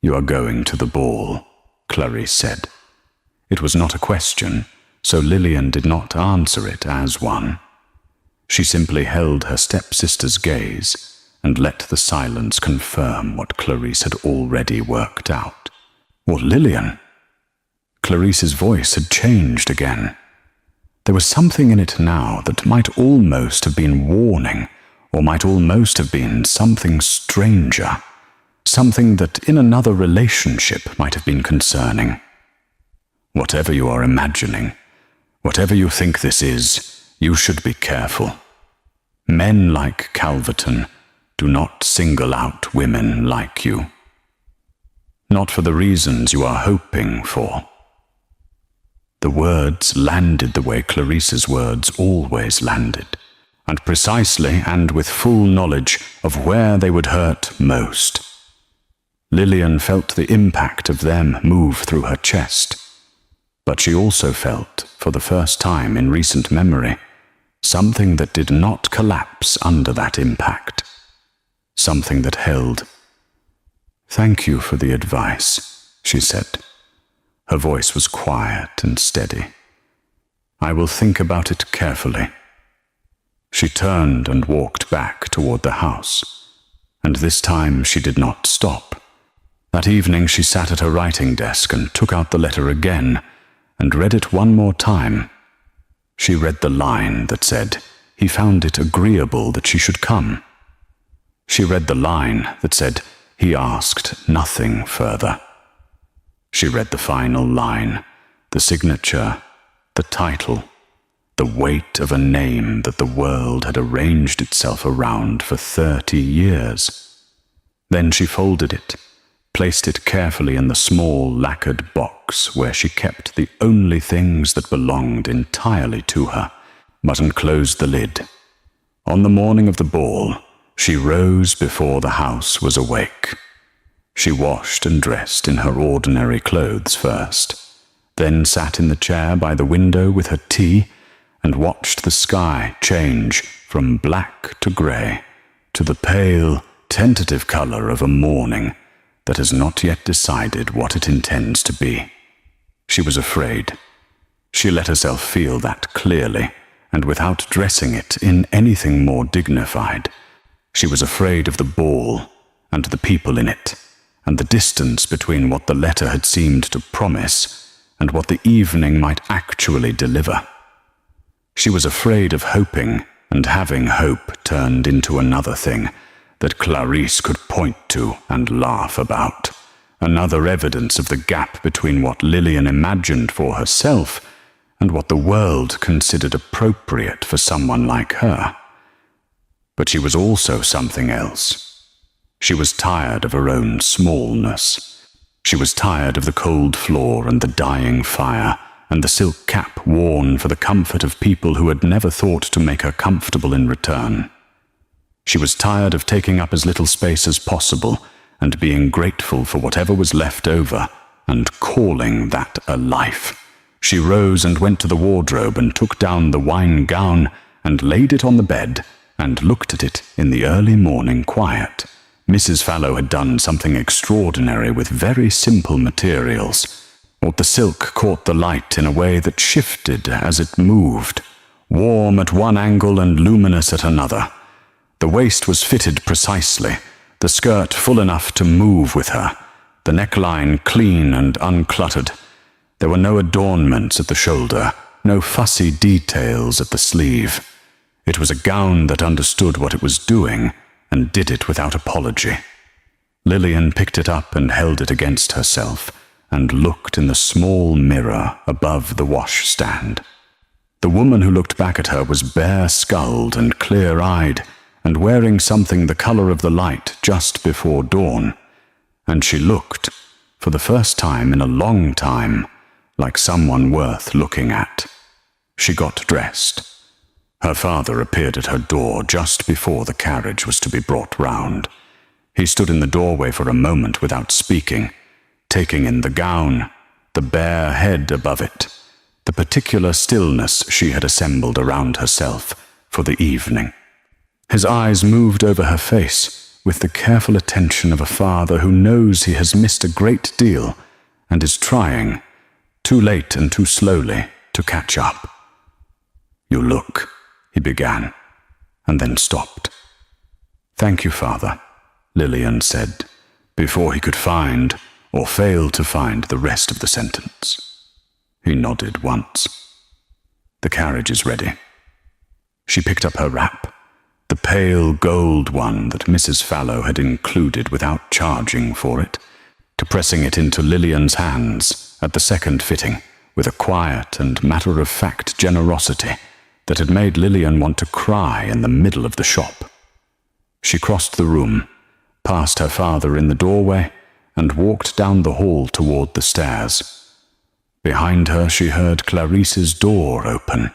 You are going to the ball, Clarice said. It was not a question, so Lillian did not answer it as one. She simply held her stepsister's gaze and let the silence confirm what Clarice had already worked out. What, Lillian? Clarice's voice had changed again. There was something in it now that might almost have been warning, or might almost have been something stranger, something that in another relationship might have been concerning. Whatever you are imagining, whatever you think this is, you should be careful. Men like Calverton do not single out women like you. Not for the reasons you are hoping for. The words landed the way Clarice's words always landed, and precisely and with full knowledge of where they would hurt most. Lillian felt the impact of them move through her chest, but she also felt, for the first time in recent memory, something that did not collapse under that impact. Something that held. Thank you for the advice, she said. Her voice was quiet and steady. I will think about it carefully. She turned and walked back toward the house, and this time she did not stop. That evening she sat at her writing desk and took out the letter again and read it one more time. She read the line that said he found it agreeable that she should come. She read the line that said he asked nothing further. She read the final line, the signature, the title, the weight of a name that the world had arranged itself around for 30 years. Then she folded it, placed it carefully in the small lacquered box where she kept the only things that belonged entirely to her, but unclosed the lid. On the morning of the ball, she rose before the house was awake. She washed and dressed in her ordinary clothes first, then sat in the chair by the window with her tea and watched the sky change from black to grey to the pale, tentative colour of a morning that has not yet decided what it intends to be. She was afraid. She let herself feel that clearly, and without dressing it in anything more dignified. She was afraid of the ball and the people in it, and the distance between what the letter had seemed to promise and what the evening might actually deliver. She was afraid of hoping, and having hope turned into another thing that Clarice could point to and laugh about, another evidence of the gap between what Lillian imagined for herself and what the world considered appropriate for someone like her. But she was also something else. She was tired of her own smallness. She was tired of the cold floor and the dying fire, and the silk cap worn for the comfort of people who had never thought to make her comfortable in return. She was tired of taking up as little space as possible and being grateful for whatever was left over and calling that a life. She rose and went to the wardrobe and took down the wine gown and laid it on the bed and looked at it in the early morning quiet. Mrs. Fallow had done something extraordinary with very simple materials. The silk caught the light in a way that shifted as it moved, warm at one angle and luminous at another. The waist was fitted precisely, the skirt full enough to move with her, the neckline clean and uncluttered. There were no adornments at the shoulder, no fussy details at the sleeve. It was a gown that understood what it was doing and did it without apology. Lillian picked it up and held it against herself and looked in the small mirror above the washstand. The woman who looked back at her was bare-skulled and clear-eyed and wearing something the color of the light just before dawn, and she looked, for the first time in a long time, like someone worth looking at. She got dressed. Her father appeared at her door just before the carriage was to be brought round. He stood in the doorway for a moment without speaking, taking in the gown, the bare head above it, the particular stillness she had assembled around herself for the evening. His eyes moved over her face with the careful attention of a father who knows he has missed a great deal and is trying, too late and too slowly, to catch up. "You look," he began, and then stopped. "Thank you, Father," Lillian said, before he could find, or fail to find, the rest of the sentence. He nodded once. "The carriage is ready." She picked up her wrap, the pale gold one that Mrs. Fallow had included without charging for it, to pressing it into Lillian's hands at the second fitting with a quiet and matter-of-fact generosity that had made Lillian want to cry in the middle of the shop. She crossed the room, passed her father in the doorway, and walked down the hall toward the stairs. Behind her she heard Clarice's door open.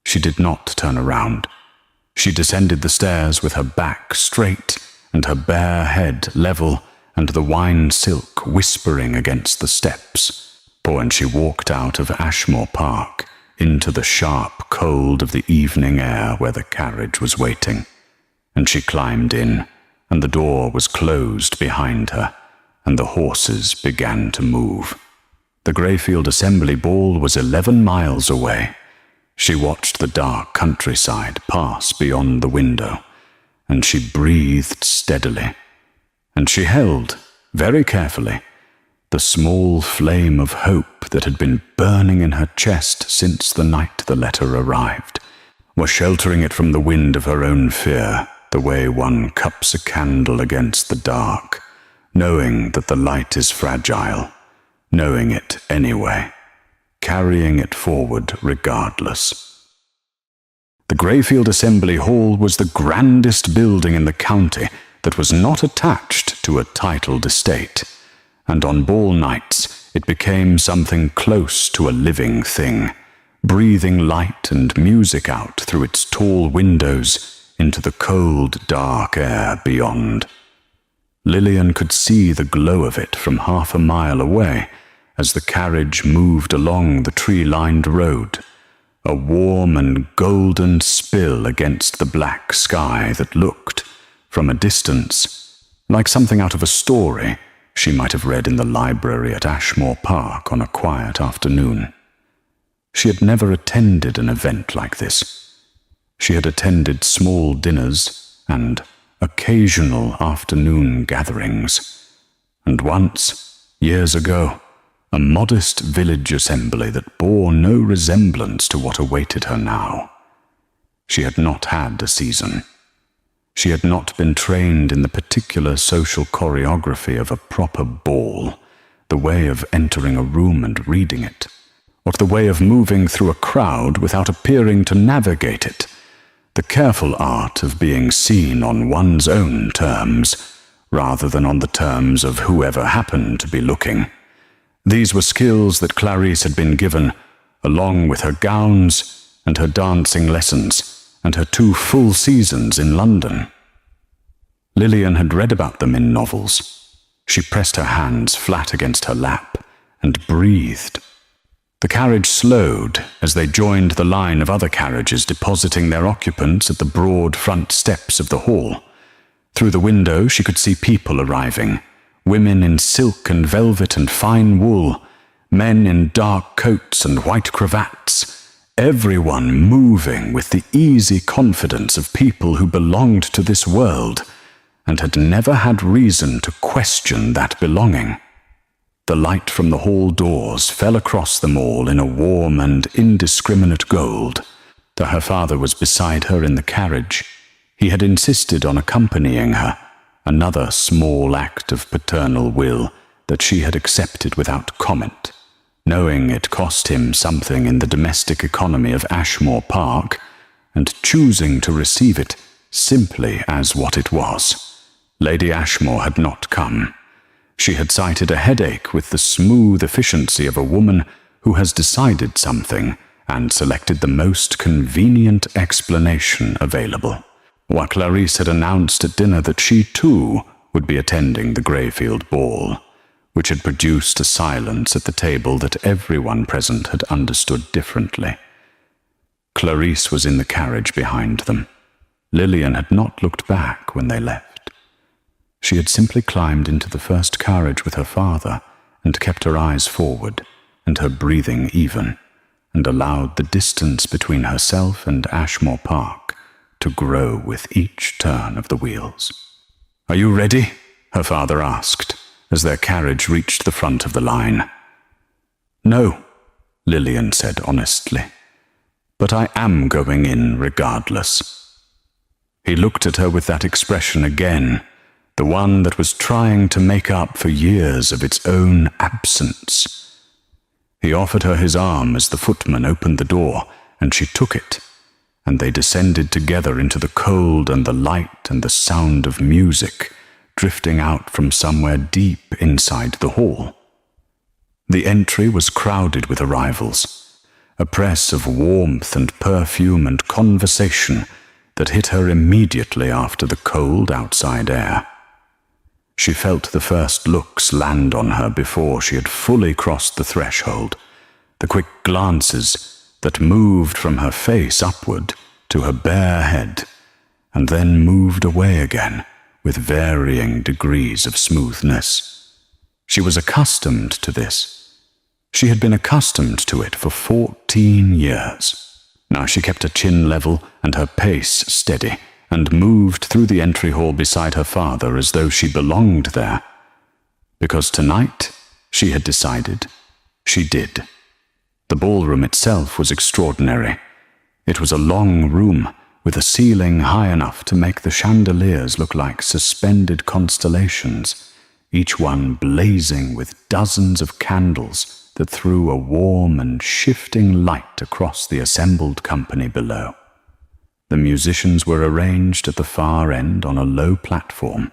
She did not turn around. She descended the stairs with her back straight and her bare head level and the wine silk whispering against the steps, when she walked out of Ashmore Park into the sharp cold of the evening air where the carriage was waiting, and she climbed in, and the door was closed behind her, and the horses began to move. The Greyfield Assembly Ball was 11 miles away. She watched the dark countryside pass beyond the window, and she breathed steadily, and she held, very carefully, the small flame of hope that had been burning in her chest since the night the letter arrived, was sheltering it from the wind of her own fear, the way one cups a candle against the dark, knowing that the light is fragile, knowing it anyway, carrying it forward regardless. The Greyfield Assembly Hall was the grandest building in the county that was not attached to a titled estate, and on ball nights it became something close to a living thing, breathing light and music out through its tall windows into the cold, dark air beyond. Lillian could see the glow of it from half a mile away as the carriage moved along the tree-lined road, a warm and golden spill against the black sky that looked, from a distance, like something out of a story she might have read in the library at Ashmore Park on a quiet afternoon. She had never attended an event like this. She had attended small dinners and occasional afternoon gatherings, And once, years ago, a modest village assembly that bore no resemblance to what awaited her now. She had not had a season. She had not been trained in the particular social choreography of a proper ball, the way of entering a room and reading it, or the way of moving through a crowd without appearing to navigate it, the careful art of being seen on one's own terms, rather than on the terms of whoever happened to be looking. These were skills that Clarisse had been given, along with her gowns and her dancing lessons, and her 2 full seasons in London. Lillian had read about them in novels. She pressed her hands flat against her lap and breathed. The carriage slowed as they joined the line of other carriages depositing their occupants at the broad front steps of the hall. Through the window she could see people arriving, women in silk and velvet and fine wool, men in dark coats and white cravats, everyone moving with the easy confidence of people who belonged to this world and had never had reason to question that belonging. The light from the hall doors fell across them all in a warm and indiscriminate gold. Her father was beside her in the carriage. He had insisted on accompanying her, another small act of paternal will that she had accepted without comment, knowing it cost him something in the domestic economy of Ashmore Park, and choosing to receive it simply as what it was. Lady Ashmore had not come. She had cited a headache with the smooth efficiency of a woman who has decided something and selected the most convenient explanation available, while Clarisse had announced at dinner that she too would be attending the Greyfield ball, which had produced a silence at the table that everyone present had understood differently. Clarisse was in the carriage behind them. Lillian had not looked back when they left. She had simply climbed into the first carriage with her father and kept her eyes forward and her breathing even, and allowed the distance between herself and Ashmore Park to grow with each turn of the wheels. "Are you ready?" her father asked, as their carriage reached the front of the line. "No," Lillian said honestly, "but I am going in regardless." He looked at her with that expression again, the one that was trying to make up for years of its own absence. He offered her his arm as the footman opened the door, and she took it, and they descended together into the cold and the light and the sound of music drifting out from somewhere deep inside the hall. The entry was crowded with arrivals, a press of warmth and perfume and conversation that hit her immediately after the cold outside air. She felt the first looks land on her before she had fully crossed the threshold, the quick glances that moved from her face upward to her bare head, and then moved away again with varying degrees of smoothness. She was accustomed to this. She had been accustomed to it for 14 years. Now she kept her chin level and her pace steady, and moved through the entry hall beside her father as though she belonged there. Because tonight, she had decided, she did. The ballroom itself was extraordinary. It was a long room with a ceiling high enough to make the chandeliers look like suspended constellations, each one blazing with dozens of candles that threw a warm and shifting light across the assembled company below. The musicians were arranged at the far end on a low platform.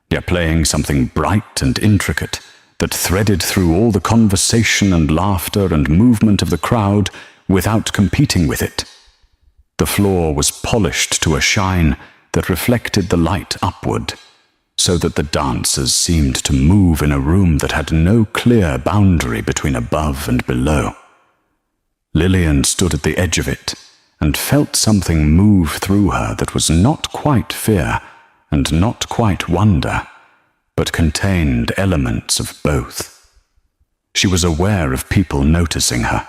They are playing something bright and intricate that threaded through all the conversation and laughter and movement of the crowd without competing with it. The floor was polished to a shine that reflected the light upward, so that the dancers seemed to move in a room that had no clear boundary between above and below. Lillian stood at the edge of it and felt something move through her that was not quite fear and not quite wonder, but contained elements of both. She was aware of people noticing her,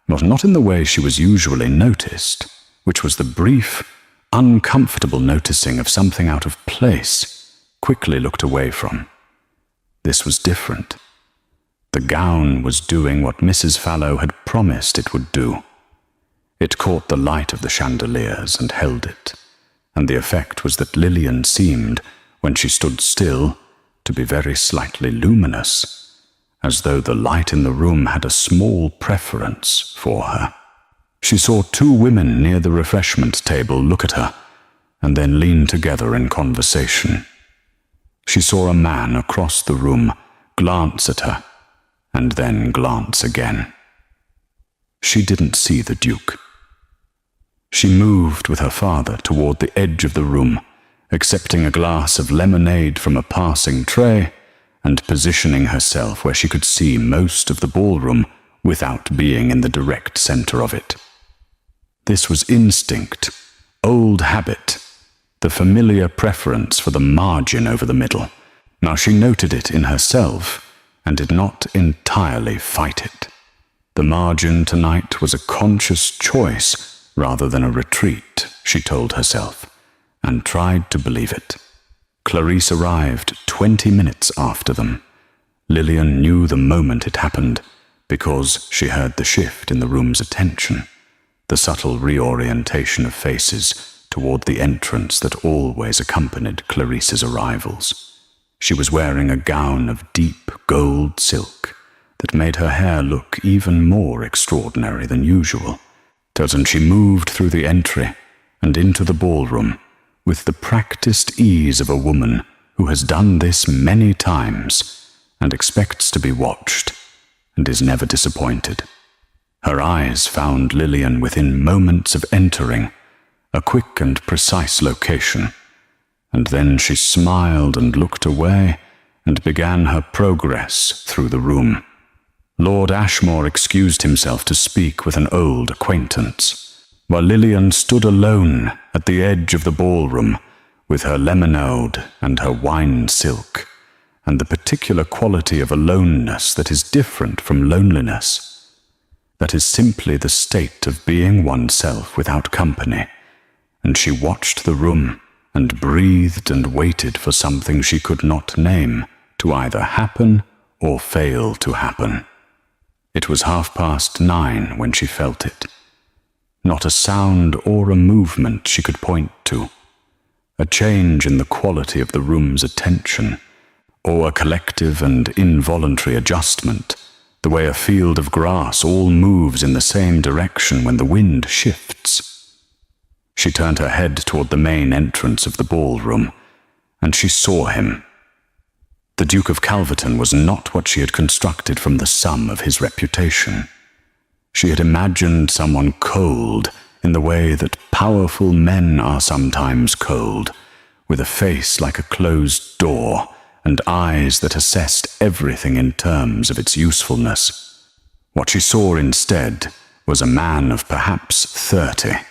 but not in the way she was usually noticed, which was the brief, uncomfortable noticing of something out of place, quickly looked away from. this was different. The gown was doing what Mrs. Fallow had promised it would do. It caught the light of the chandeliers and held it, and the effect was that Lillian seemed, when she stood still, to be very slightly luminous, as though the light in the room had a small preference for her. She saw two women near the refreshment table look at her, and then lean together in conversation. She saw a man across the room glance at her, and then glance again. She didn't see the Duke. She moved with her father toward the edge of the room, accepting a glass of lemonade from a passing tray, and positioning herself where she could see most of the ballroom without being in the direct center of it. This was instinct, old habit, the familiar preference for the margin over the middle. Now she noted it in herself and did not entirely fight it. The margin tonight was a conscious choice rather than a retreat, she told herself, and tried to believe it. Clarice arrived 20 minutes after them. Lillian knew the moment it happened because she heard the shift in the room's attention, the subtle reorientation of faces toward the entrance that always accompanied Clarice's arrivals. She was wearing a gown of deep gold silk that made her hair look even more extraordinary than usual, and she moved through the entry and into the ballroom with the practiced ease of a woman who has done this many times and expects to be watched and is never disappointed. Her eyes found Lillian within moments of entering, a quick and precise location, and then she smiled and looked away and began her progress through the room. Lord Ashmore excused himself to speak with an old acquaintance, while Lillian stood alone at the edge of the ballroom with her lemonade and her wine silk, and the particular quality of aloneness that is different from loneliness, that is simply the state of being oneself without company. And she watched the room and breathed and waited for something she could not name to either happen or fail to happen. It was 9:30 when she felt it. Not a sound or a movement she could point to, a change in the quality of the room's attention, or a collective and involuntary adjustment, the way a field of grass all moves in the same direction when the wind shifts. She turned her head toward the main entrance of the ballroom, and she saw him. The Duke of Calverton was not what she had constructed from the sum of his reputation. She had imagined someone cold in the way that powerful men are sometimes cold, with a face like a closed door and eyes that assessed everything in terms of its usefulness. What she saw instead was a man of perhaps 30,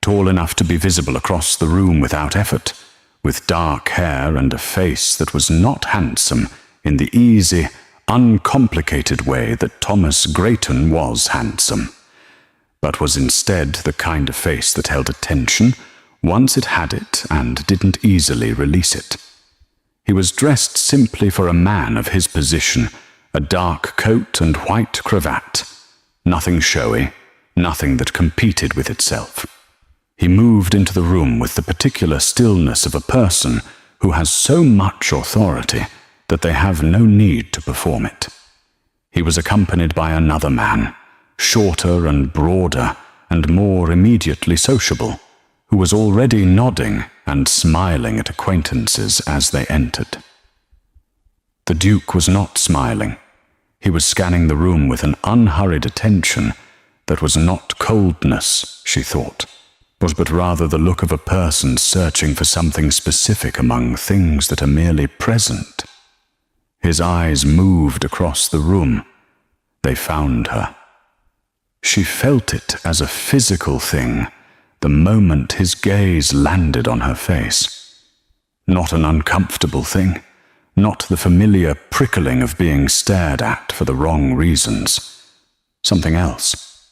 tall enough to be visible across the room without effort, with dark hair and a face that was not handsome in the easy, uncomplicated way that Thomas Grayton was handsome, but was instead the kind of face that held attention once it had it and didn't easily release it. He was dressed simply for a man of his position, a dark coat and white cravat, nothing showy, nothing that competed with itself. He moved into the room with the particular stillness of a person who has so much authority that they have no need to perform it. He was accompanied by another man, shorter and broader and more immediately sociable, who was already nodding and smiling at acquaintances as they entered. The Duke was not smiling. He was scanning the room with an unhurried attention that was not coldness, she thought, but rather the look of a person searching for something specific among things that are merely present. His eyes moved across the room. They found her. She felt it as a physical thing the moment his gaze landed on her face. Not an uncomfortable thing, not the familiar prickling of being stared at for the wrong reasons. Something else.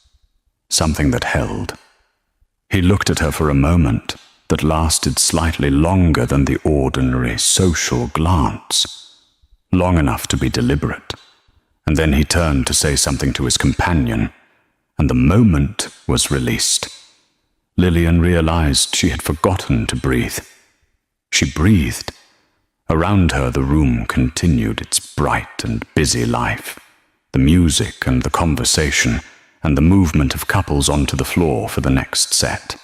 Something that held. He looked at her for a moment that lasted slightly longer than the ordinary social glance. long enough to be deliberate, and then he turned to say something to his companion, and the moment was released. Lillian realized she had forgotten to breathe. She breathed. Around her, the room continued its bright and busy life. The music and the conversation, and the movement of couples onto the floor for the next set.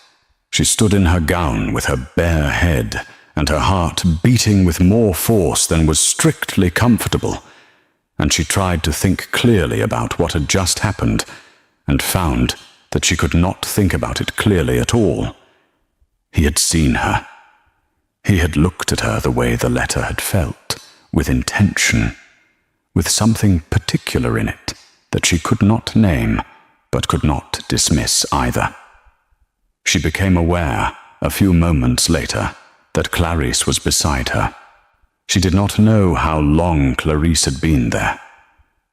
She stood in her gown with her bare head, and her heart beating with more force than was strictly comfortable, and she tried to think clearly about what had just happened, and found that she could not think about it clearly at all. He had seen her. He had looked at her the way the letter had felt, with intention, with something particular in it that she could not name, but could not dismiss either. She became aware, a few moments later, that Clarice was beside her. She did not know how long Clarice had been there.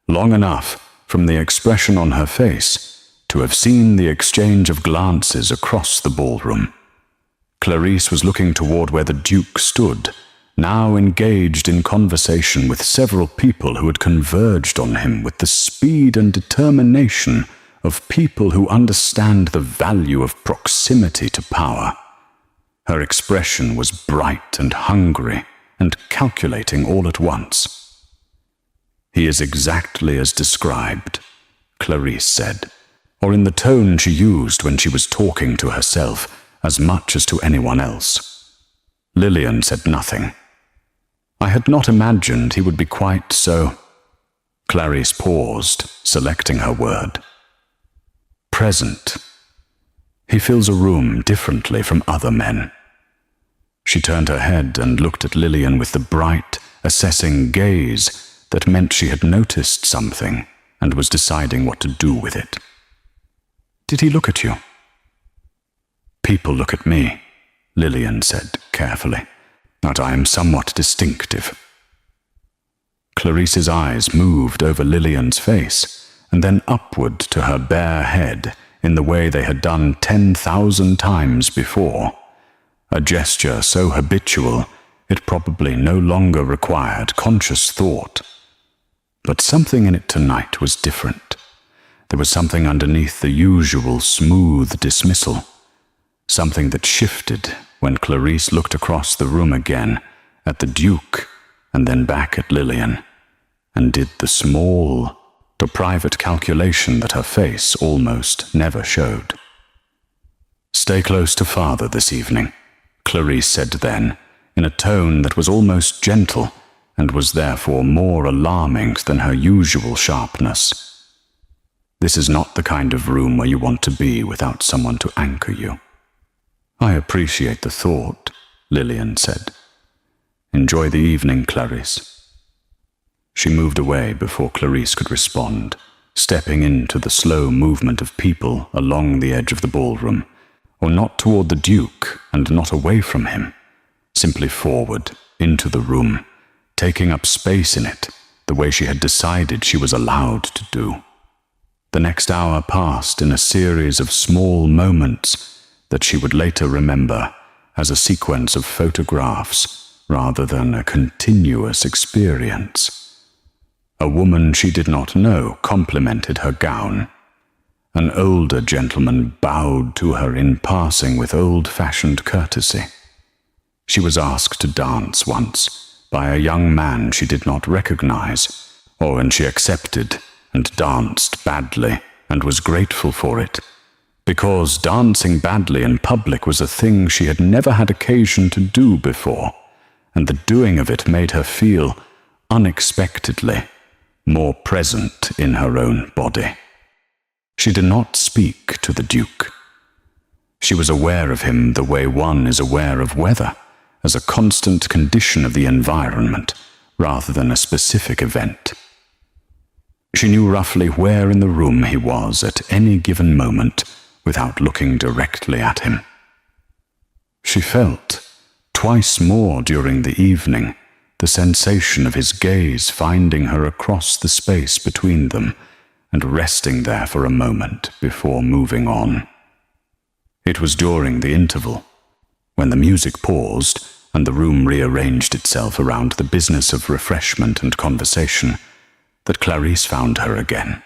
Long enough, from the expression on her face, to have seen the exchange of glances across the ballroom. Clarice was looking toward where the Duke stood, now engaged in conversation with several people who had converged on him with the speed and determination of people who understand the value of proximity to power. Her expression was bright and hungry and calculating all at once. "He is exactly as described," Clarice said, or in the tone she used when she was talking to herself as much as to anyone else. Lillian said nothing. "I had not imagined he would be quite so—" Clarice paused, selecting her word. "Present. He fills a room differently from other men." She turned her head and looked at Lillian with the bright, assessing gaze that meant she had noticed something and was deciding what to do with it. "Did he look at you?" "People look at me," Lillian said carefully, "but I am somewhat distinctive." Clarice's eyes moved over Lillian's face and then upward to her bare head in the way they had done 10,000 times before, a gesture so habitual it probably no longer required conscious thought. But something in it tonight was different. There was something underneath the usual smooth dismissal, something that shifted when Clarice looked across the room again at the Duke and then back at Lillian, and did the small, the private calculation that her face almost never showed. "Stay close to Father this evening," Clarice said then, in a tone that was almost gentle and was therefore more alarming than her usual sharpness. "This is not the kind of room where you want to be without someone to anchor you." "I appreciate the thought," Lillian said. "Enjoy the evening, Clarice." She moved away before Clarice could respond, stepping into the slow movement of people along the edge of the ballroom, or not toward the Duke and not away from him, simply forward, into the room, taking up space in it, the way she had decided she was allowed to do. The next hour passed in a series of small moments that she would later remember as a sequence of photographs rather than a continuous experience. A woman she did not know complimented her gown. An older gentleman bowed to her in passing with old-fashioned courtesy. She was asked to dance once by a young man she did not recognize, and she accepted and danced badly and was grateful for it, because dancing badly in public was a thing she had never had occasion to do before, and the doing of it made her feel, unexpectedly, more present in her own body. She did not speak to the Duke. She was aware of him the way one is aware of weather, as a constant condition of the environment, rather than a specific event. She knew roughly where in the room he was at any given moment, without looking directly at him. She felt, twice more during the evening, the sensation of his gaze finding her across the space between them and resting there for a moment before moving on. It was during the interval, when the music paused and the room rearranged itself around the business of refreshment and conversation, that Clarice found her again.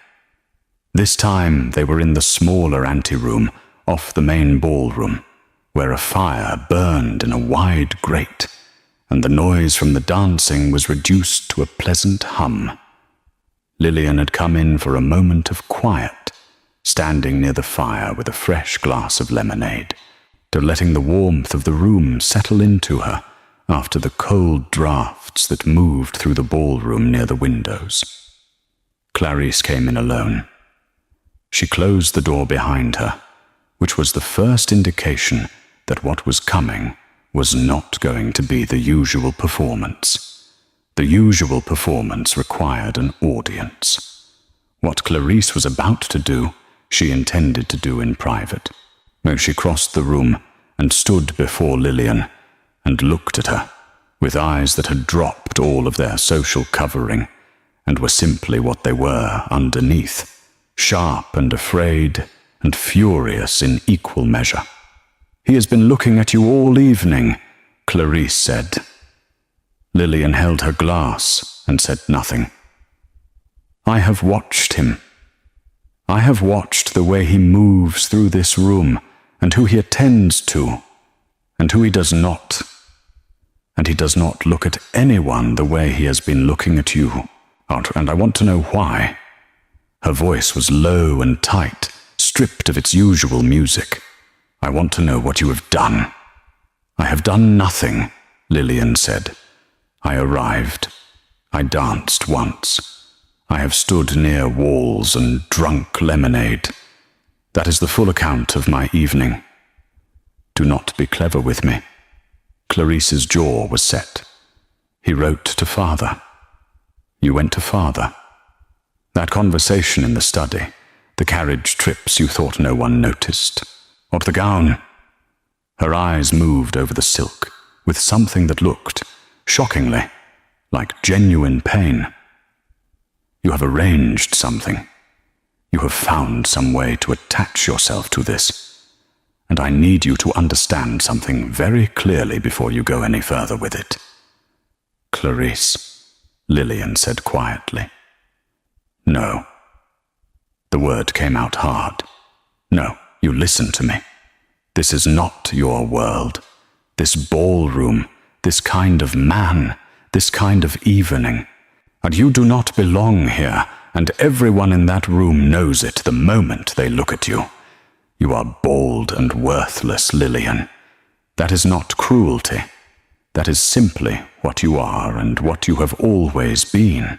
This time they were in the smaller anteroom off the main ballroom, where a fire burned in a wide grate, and the noise from the dancing was reduced to a pleasant hum. Lillian had come in for a moment of quiet, standing near the fire with a fresh glass of lemonade, to letting the warmth of the room settle into her after the cold draughts that moved through the ballroom near the windows. Clarice came in alone. She closed the door behind her, which was the first indication that what was coming was not going to be the usual performance. The usual performance required an audience. What Clarice was about to do, she intended to do in private. She crossed the room and stood before Lillian and looked at her with eyes that had dropped all of their social covering and were simply what they were underneath, sharp and afraid and furious in equal measure. "He has been looking at you all evening," Clarice said. Lillian held her glass and said nothing. "I have watched him. I have watched the way he moves through this room, and who he attends to, and who he does not. And he does not look at anyone the way he has been looking at you, and I want to know why." Her voice was low and tight, stripped of its usual music. "I want to know what you have done." "I have done nothing," Lillian said. "I arrived. I danced once. I have stood near walls and drunk lemonade. That is the full account of my evening. Do not be clever with me." Clarice's jaw was set. "He wrote to father. You went to father. That conversation in the study, the carriage trips you thought no one noticed. What the gown?" Her eyes moved over the silk with something that looked, shockingly, like genuine pain. "You have arranged something. You have found some way to attach yourself to this. And I need you to understand something very clearly before you go any further with it." "Clarice," Lillian said quietly. "No." The word came out hard. "No, you listen to me. This is not your world. This ballroom, this kind of man, this kind of evening. And you do not belong here, and everyone in that room knows it the moment they look at you. You are bald and worthless, Lillian. That is not cruelty. That is simply what you are and what you have always been.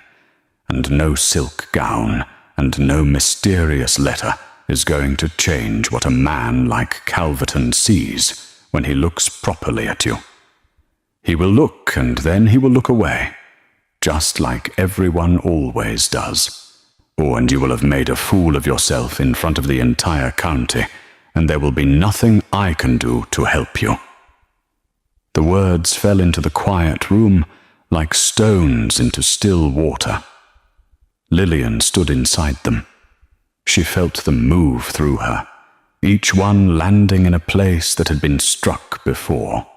And no silk gown and no mysterious letter is going to change what a man like Calverton sees when he looks properly at you. He will look and then he will look away, just like everyone always does. Oh, and you will have made a fool of yourself in front of the entire county, and there will be nothing I can do to help you." The words fell into the quiet room like stones into still water. Lillian stood inside them. She felt them move through her, each one landing in a place that had been struck before,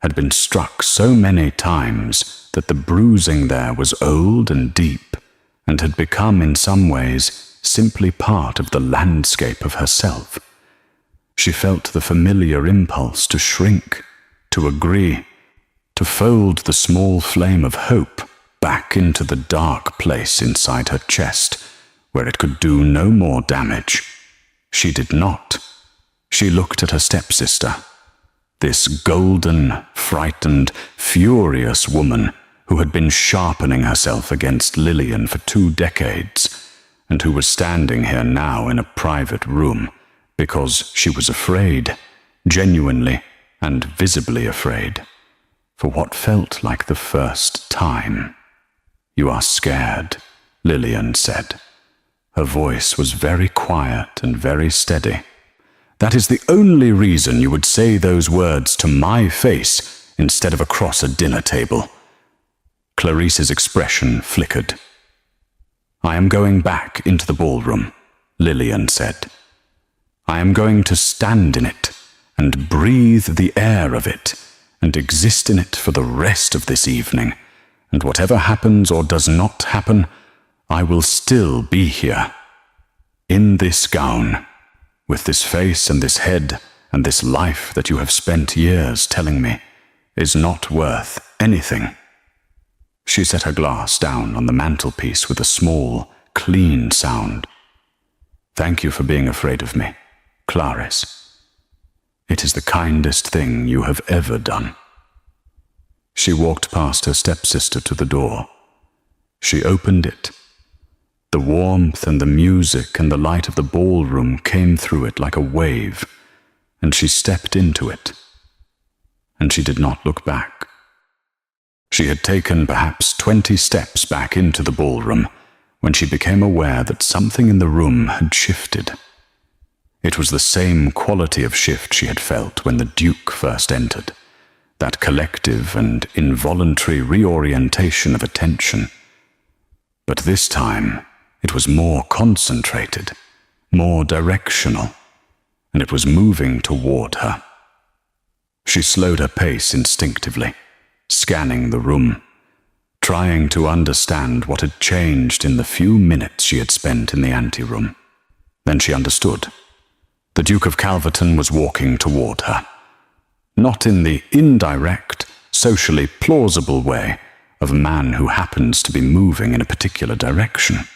had been struck so many times that the bruising there was old and deep, and had become in some ways simply part of the landscape of herself. She felt the familiar impulse to shrink, to agree, to fold the small flame of hope back into the dark place inside her chest, where it could do no more damage. She did not. She looked at her stepsister, this golden, frightened, furious woman who had been sharpening herself against Lillian for 2 decades, and who was standing here now in a private room because she was afraid, genuinely and visibly afraid, for what felt like the first time. "You are scared," Lillian said. Her voice was very quiet and very steady. "That is the only reason you would say those words to my face instead of across a dinner table." Clarice's expression flickered. "I am going back into the ballroom," Lillian said. "I am going to stand in it and breathe the air of it and exist in it for the rest of this evening, and whatever happens or does not happen, I will still be here, in this gown, with this face and this head and this life that you have spent years telling me is not worth anything. She set her glass down on the mantelpiece with a small, clean sound. Thank you for being afraid of me, Clarice. It is the kindest thing you have ever done. She walked past her stepsister to the door. She opened it. The warmth and the music and the light of the ballroom came through it like a wave, and she stepped into it. And she did not look back. She had taken perhaps 20 steps back into the ballroom when she became aware that something in the room had shifted. It was the same quality of shift she had felt when the Duke first entered, that collective and involuntary reorientation of attention. But this time, it was more concentrated, more directional, and it was moving toward her. She slowed her pace instinctively, scanning the room, trying to understand what had changed in the few minutes she had spent in the anteroom. Then she understood. The Duke of Calverton was walking toward her, not in the indirect, socially plausible way of a man who happens to be moving in a particular direction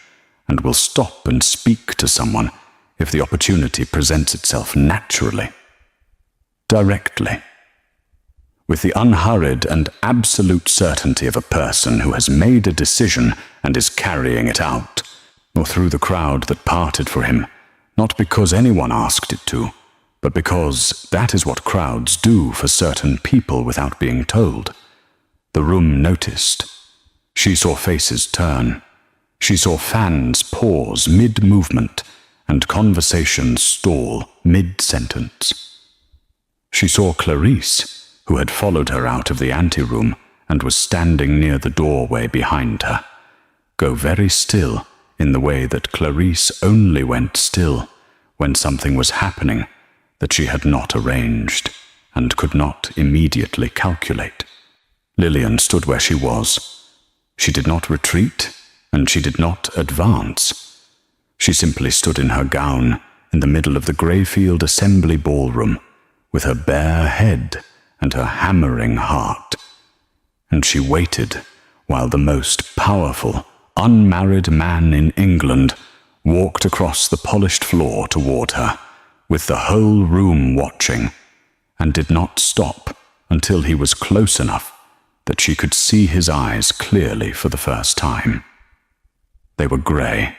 and will stop and speak to someone if the opportunity presents itself naturally. Directly. With the unhurried and absolute certainty of a person who has made a decision and is carrying it out, or through the crowd that parted for him, not because anyone asked it to, but because that is what crowds do for certain people without being told. The room noticed. She saw faces turn. She saw fans pause mid-movement and conversations stall mid-sentence. She saw Clarice, who had followed her out of the anteroom and was standing near the doorway behind her, go very still in the way that Clarice only went still when something was happening that she had not arranged and could not immediately calculate. Lillian stood where she was. She did not retreat, and she did not advance. She simply stood in her gown in the middle of the Greyfield Assembly ballroom, with her bare head and her hammering heart. And she waited while the most powerful, unmarried man in England walked across the polished floor toward her, with the whole room watching, and did not stop until he was close enough that she could see his eyes clearly for the first time. They were grey.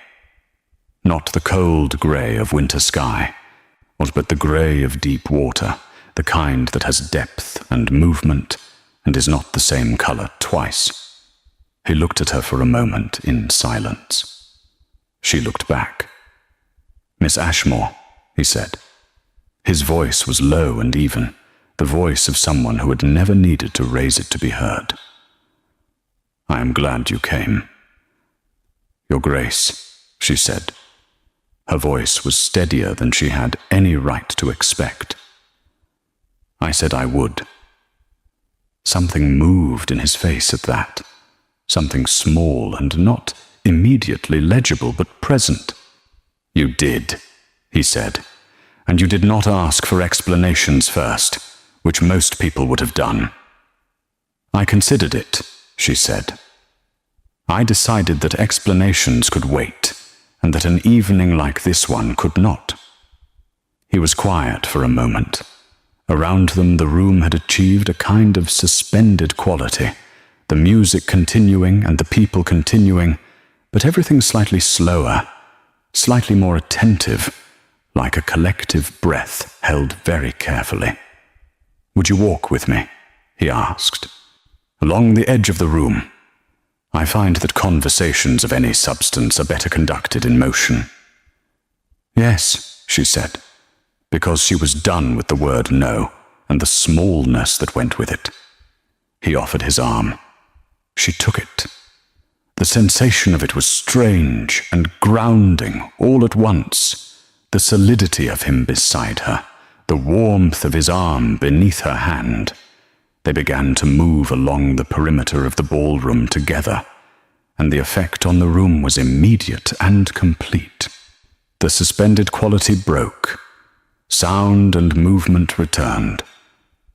Not the cold grey of winter sky, but the grey of deep water, the kind that has depth and movement and is not the same colour twice. He looked at her for a moment in silence. She looked back. "Miss Ashmore," he said. His voice was low and even, the voice of someone who had never needed to raise it to be heard. "I am glad you came." "Your Grace," she said. Her voice was steadier than she had any right to expect. "I said I would." Something moved in his face at that, something small and not immediately legible but present. "You did," he said, "and you did not ask for explanations first, which most people would have done." "I considered it," she said. "I decided that explanations could wait, and that an evening like this one could not." He was quiet for a moment. Around them the room had achieved a kind of suspended quality, the music continuing and the people continuing, but everything slightly slower, slightly more attentive, like a collective breath held very carefully. "Would you walk with me?" he asked. "Along the edge of the room. I find that conversations of any substance are better conducted in motion." "Yes," she said, because she was done with the word no and the smallness that went with it. He offered his arm. She took it. The sensation of it was strange and grounding all at once, the solidity of him beside her, the warmth of his arm beneath her hand. They began to move along the perimeter of the ballroom together, and the effect on the room was immediate and complete. The suspended quality broke. Sound and movement returned,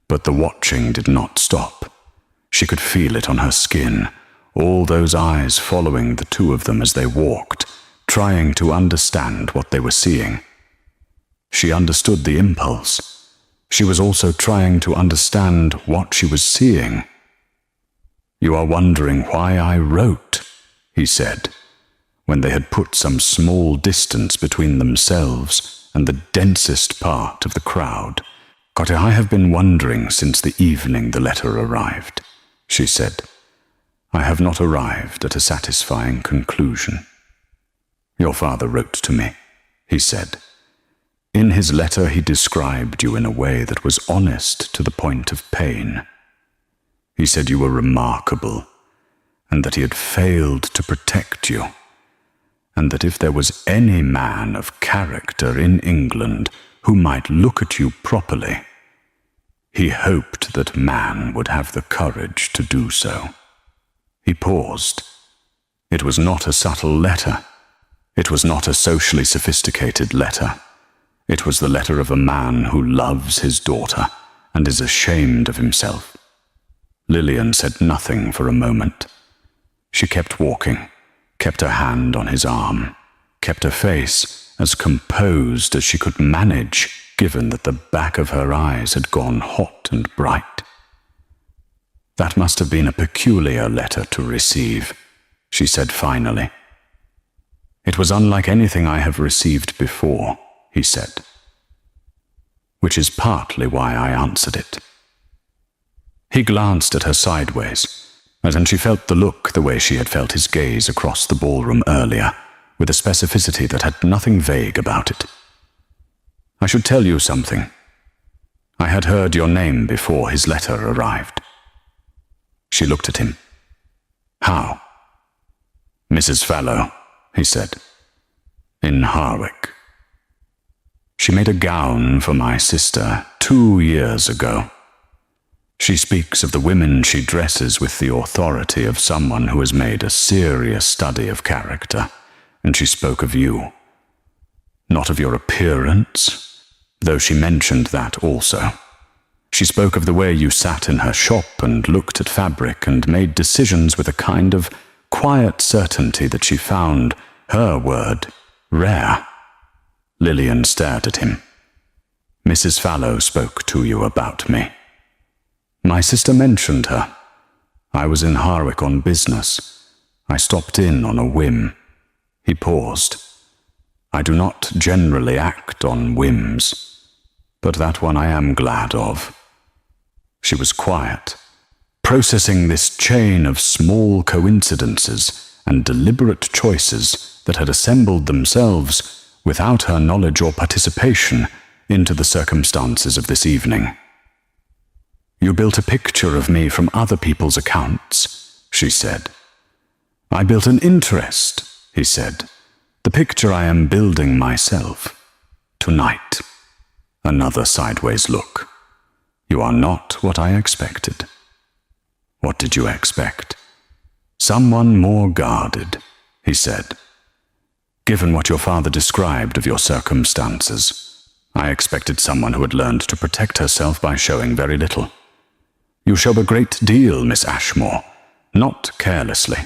but the watching did not stop. She could feel it on her skin, all those eyes following the two of them as they walked, trying to understand what they were seeing. She understood the impulse. She was also trying to understand what she was seeing. "You are wondering why I wrote," he said, when they had put some small distance between themselves and the densest part of the crowd. "Cotter, I have been wondering since the evening the letter arrived," she said. "I have not arrived at a satisfying conclusion." "Your father wrote to me," he said. "In his letter he described you in a way that was honest to the point of pain. He said you were remarkable, and that he had failed to protect you, and that if there was any man of character in England who might look at you properly, he hoped that man would have the courage to do so." He paused. It was not a subtle letter. It was not a socially sophisticated letter. It was the letter of a man who loves his daughter and is ashamed of himself. Lillian said nothing for a moment. She kept walking, kept her hand on his arm, kept her face as composed as she could manage, given that the back of her eyes had gone hot and bright. "That must have been a peculiar letter to receive," she said finally. "It was unlike anything I have received before," he said. "Which is partly why I answered it." He glanced at her sideways, and then she felt the look the way she had felt his gaze across the ballroom earlier, with a specificity that had nothing vague about it. "I should tell you something. I had heard your name before his letter arrived." She looked at him. "How?" "Mrs. Fallow," he said. "In Harwick. She made a gown for my sister 2 years ago. She speaks of the women she dresses with the authority of someone who has made a serious study of character, and she spoke of you. Not of your appearance, though she mentioned that also. She spoke of the way you sat in her shop and looked at fabric and made decisions with a kind of quiet certainty that she found, her word, rare." Lillian stared at him. "Mrs. Fallow spoke to you about me." "My sister mentioned her. I was in Harwick on business. I stopped in on a whim." He paused. "I do not generally act on whims, but that one I am glad of." She was quiet, processing this chain of small coincidences and deliberate choices that had assembled themselves, without her knowledge or participation, into the circumstances of this evening. "You built a picture of me from other people's accounts," she said. "I built an interest," he said. "The picture I am building myself. Tonight." Another sideways look. "You are not what I expected." "What did you expect?" "Someone more guarded," he said. "Given what your father described of your circumstances, I expected someone who had learned to protect herself by showing very little. You show a great deal, Miss Ashmore, not carelessly,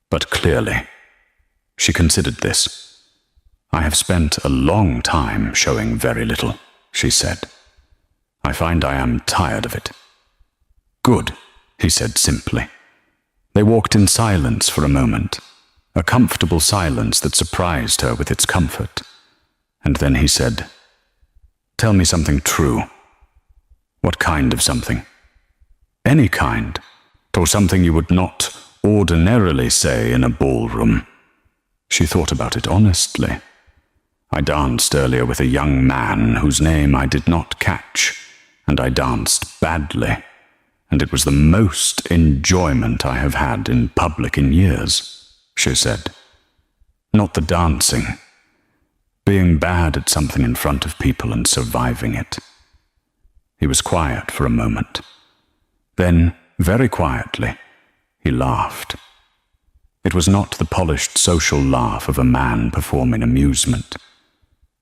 but clearly." She considered this. "I have spent a long time showing very little," she said. "I find I am tired of it." "Good," he said simply. They walked in silence for a moment, a comfortable silence that surprised her with its comfort. And then he said, "Tell me something true." "What kind of something?" "Any kind, or something you would not ordinarily say in a ballroom." She thought about it honestly. "I danced earlier with a young man whose name I did not catch, and I danced badly, and it was the most enjoyment I have had in public in years," she said. "Not the dancing. Being bad at something in front of people and surviving it." He was quiet for a moment. Then, very quietly, he laughed. It was not the polished social laugh of a man performing amusement.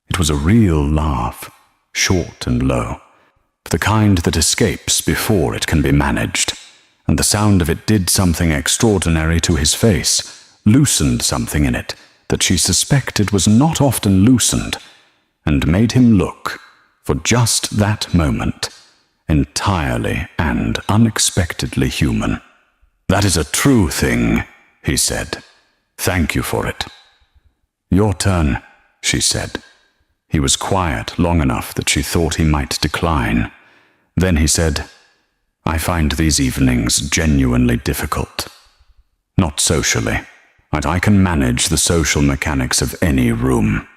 It was a real laugh, short and low, the kind that escapes before it can be managed, and the sound of it did something extraordinary to his face, loosened something in it that she suspected was not often loosened, and made him look, for just that moment, entirely and unexpectedly human. "That is a true thing," he said. "Thank you for it." "Your turn," she said. He was quiet long enough that she thought he might decline. Then he said, "I find these evenings genuinely difficult. Not socially, but I can manage the social mechanics of any room.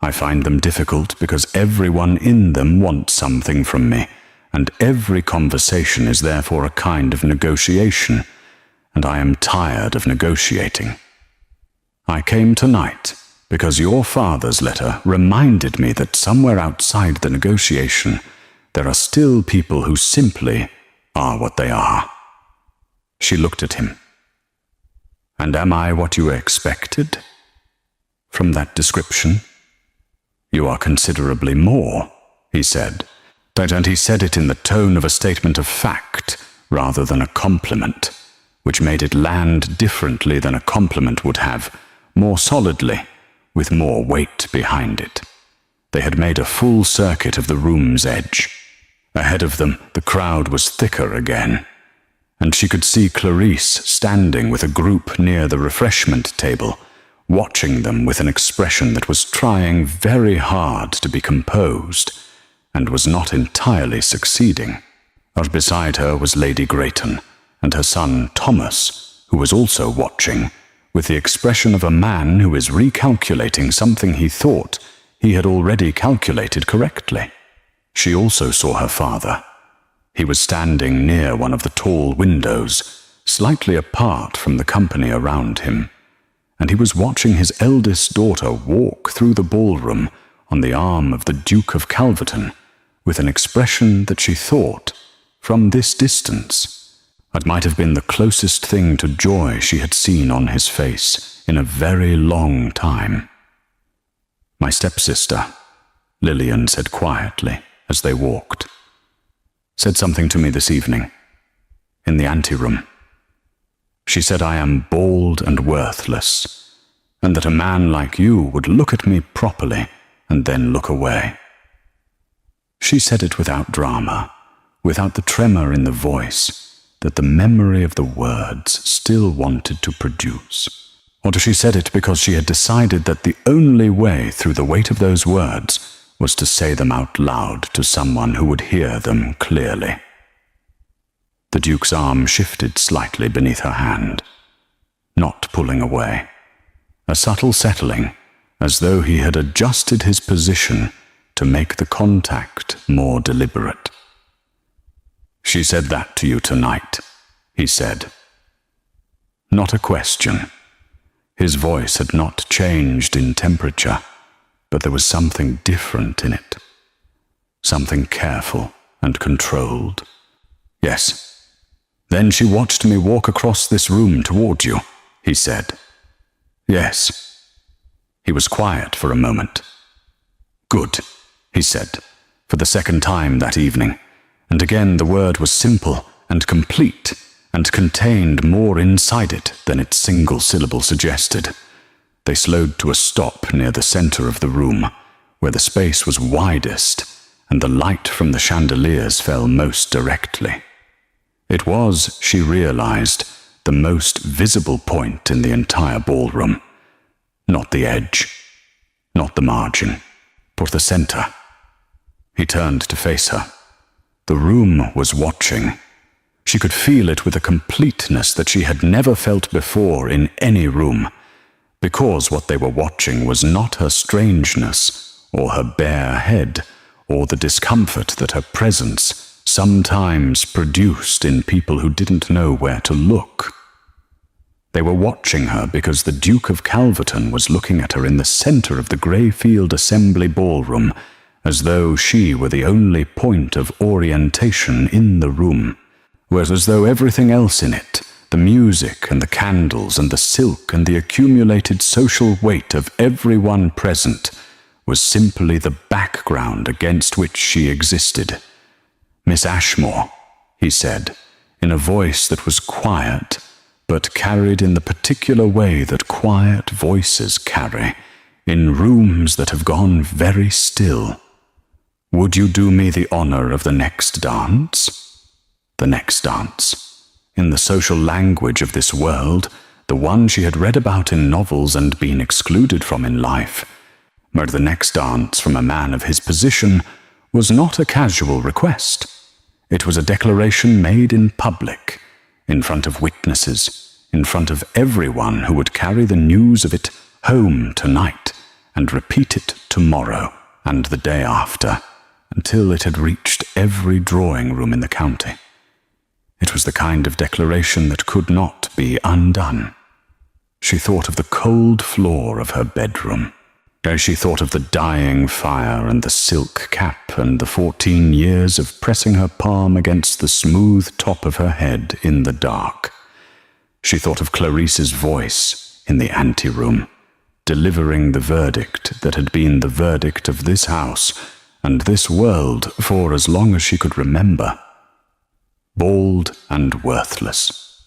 I find them difficult because everyone in them wants something from me, and every conversation is therefore a kind of negotiation, and I am tired of negotiating. I came tonight because your father's letter reminded me that somewhere outside the negotiation there are still people who simply are what they are." She looked at him. "And am I what you expected? From that description?" "You are considerably more," he said. And he said it in the tone of a statement of fact rather than a compliment, which made it land differently than a compliment would have, more solidly, with more weight behind it. They had made a full circuit of the room's edge. Ahead of them, the crowd was thicker again, and she could see Clarice standing with a group near the refreshment table, watching them with an expression that was trying very hard to be composed, and was not entirely succeeding. But beside her was Lady Grayton, and her son Thomas, who was also watching, with the expression of a man who is recalculating something he thought he had already calculated correctly. She also saw her father. He was standing near one of the tall windows, slightly apart from the company around him, and he was watching his eldest daughter walk through the ballroom on the arm of the Duke of Calverton, with an expression that she thought, from this distance, it might have been the closest thing to joy she had seen on his face in a very long time. "My stepsister," Lillian said quietly as they walked, "said something to me this evening, in the anteroom. She said I am bald and worthless, and that a man like you would look at me properly and then look away. She said it without drama, without the tremor in the voice that the memory of the words still wanted to produce. Or she said it because she had decided that the only way through the weight of those words was to say them out loud to someone who would hear them clearly." The Duke's arm shifted slightly beneath her hand, not pulling away, a subtle settling, as though he had adjusted his position to make the contact more deliberate. "She said that to you tonight," he said. Not a question. His voice had not changed in temperature, but there was something different in it. Something careful and controlled. "Yes. Then she watched me walk across this room toward you," he said. "Yes." He was quiet for a moment. "Good," he said, for the second time that evening, and again the word was simple and complete and contained more inside it than its single syllable suggested. They slowed to a stop near the center of the room, where the space was widest and the light from the chandeliers fell most directly. It was, she realized, the most visible point in the entire ballroom. Not the edge, not the margin, but the center. He turned to face her. The room was watching. She could feel it with a completeness that she had never felt before in any room, because what they were watching was not her strangeness, or her bare head, or the discomfort that her presence sometimes produced in people who didn't know where to look. They were watching her because the Duke of Calverton was looking at her in the center of the Greyfield Assembly Ballroom, as though she were the only point of orientation in the room. was as though everything else in it, the music and the candles and the silk and the accumulated social weight of everyone present, was simply the background against which she existed. "Miss Ashmore," he said, in a voice that was quiet, but carried in the particular way that quiet voices carry, in rooms that have gone very still. "Would you do me the honor of the next dance?" The next dance. In the social language of this world, the one she had read about in novels and been excluded from in life, where the next dance from a man of his position was not a casual request. It was a declaration made in public, in front of witnesses, in front of everyone who would carry the news of it home tonight and repeat it tomorrow and the day after, until it had reached every drawing room in the county. It was the kind of declaration that could not be undone. She thought of the cold floor of her bedroom, as she thought of the dying fire and the silk cap and the 14 years of pressing her palm against the smooth top of her head in the dark. She thought of Clarice's voice in the anteroom, delivering the verdict that had been the verdict of this house and this world for as long as she could remember. Bald and worthless.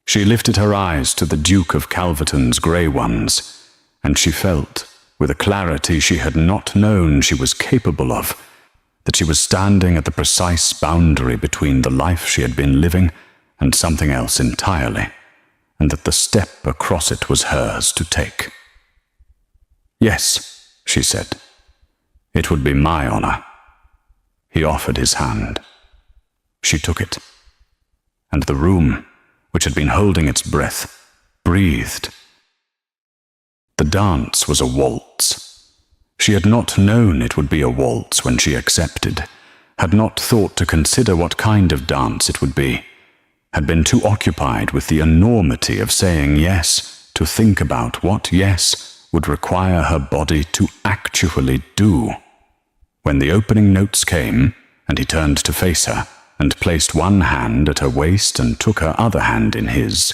She lifted her eyes to the Duke of Calverton's grey ones, and she felt, with a clarity she had not known she was capable of, that she was standing at the precise boundary between the life she had been living and something else entirely, and that the step across it was hers to take. "Yes," she said, "it would be my honor." He offered his hand. She took it, and the room, which had been holding its breath, breathed. The dance was a waltz. She had not known it would be a waltz when she accepted, had not thought to consider what kind of dance it would be, had been too occupied with the enormity of saying yes to think about what yes would require her body to actually do. When the opening notes came, and he turned to face her, and placed one hand at her waist and took her other hand in his,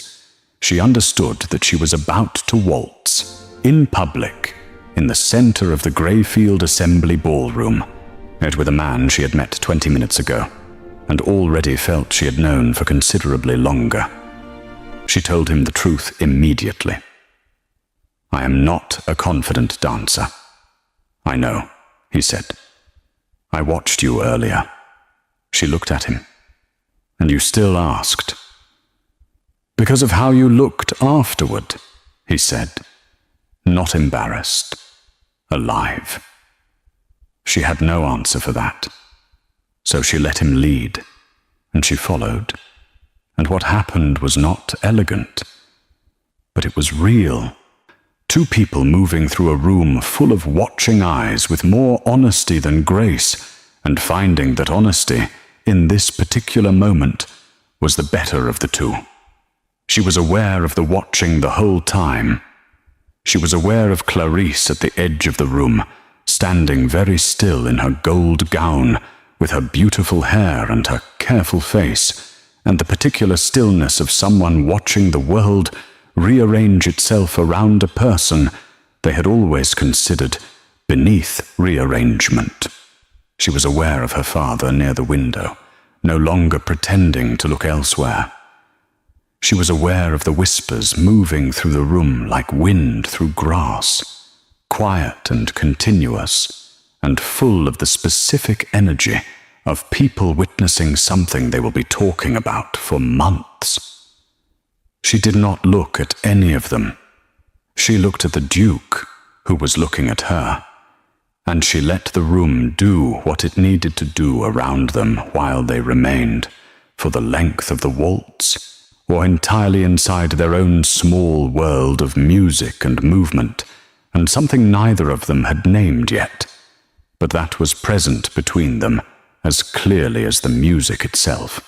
she understood that she was about to waltz, in public, in the center of the Greyfield Assembly Ballroom, yet with a man she had met 20 minutes ago, and already felt she had known for considerably longer. She told him the truth immediately. "I am not a confident dancer." "I know," he said. "I watched you earlier." She looked at him. "And you still asked." "Because of how you looked afterward," he said, not embarrassed, alive. She had no answer for that. So she let him lead, and she followed. And what happened was not elegant, but it was real. Two people moving through a room full of watching eyes with more honesty than grace, and finding that honesty, in this particular moment, was the better of the two. She was aware of the watching the whole time. She was aware of Clarice at the edge of the room, standing very still in her gold gown, with her beautiful hair and her careful face, and the particular stillness of someone watching the world rearrange itself around a person they had always considered beneath rearrangement. She was aware of her father near the window, no longer pretending to look elsewhere. She was aware of the whispers moving through the room like wind through grass, quiet and continuous, and full of the specific energy of people witnessing something they will be talking about for months. She did not look at any of them. She looked at the Duke, who was looking at her, and she let the room do what it needed to do around them while they remained, for the length of the waltz, or entirely inside their own small world of music and movement, and something neither of them had named yet, but that was present between them as clearly as the music itself.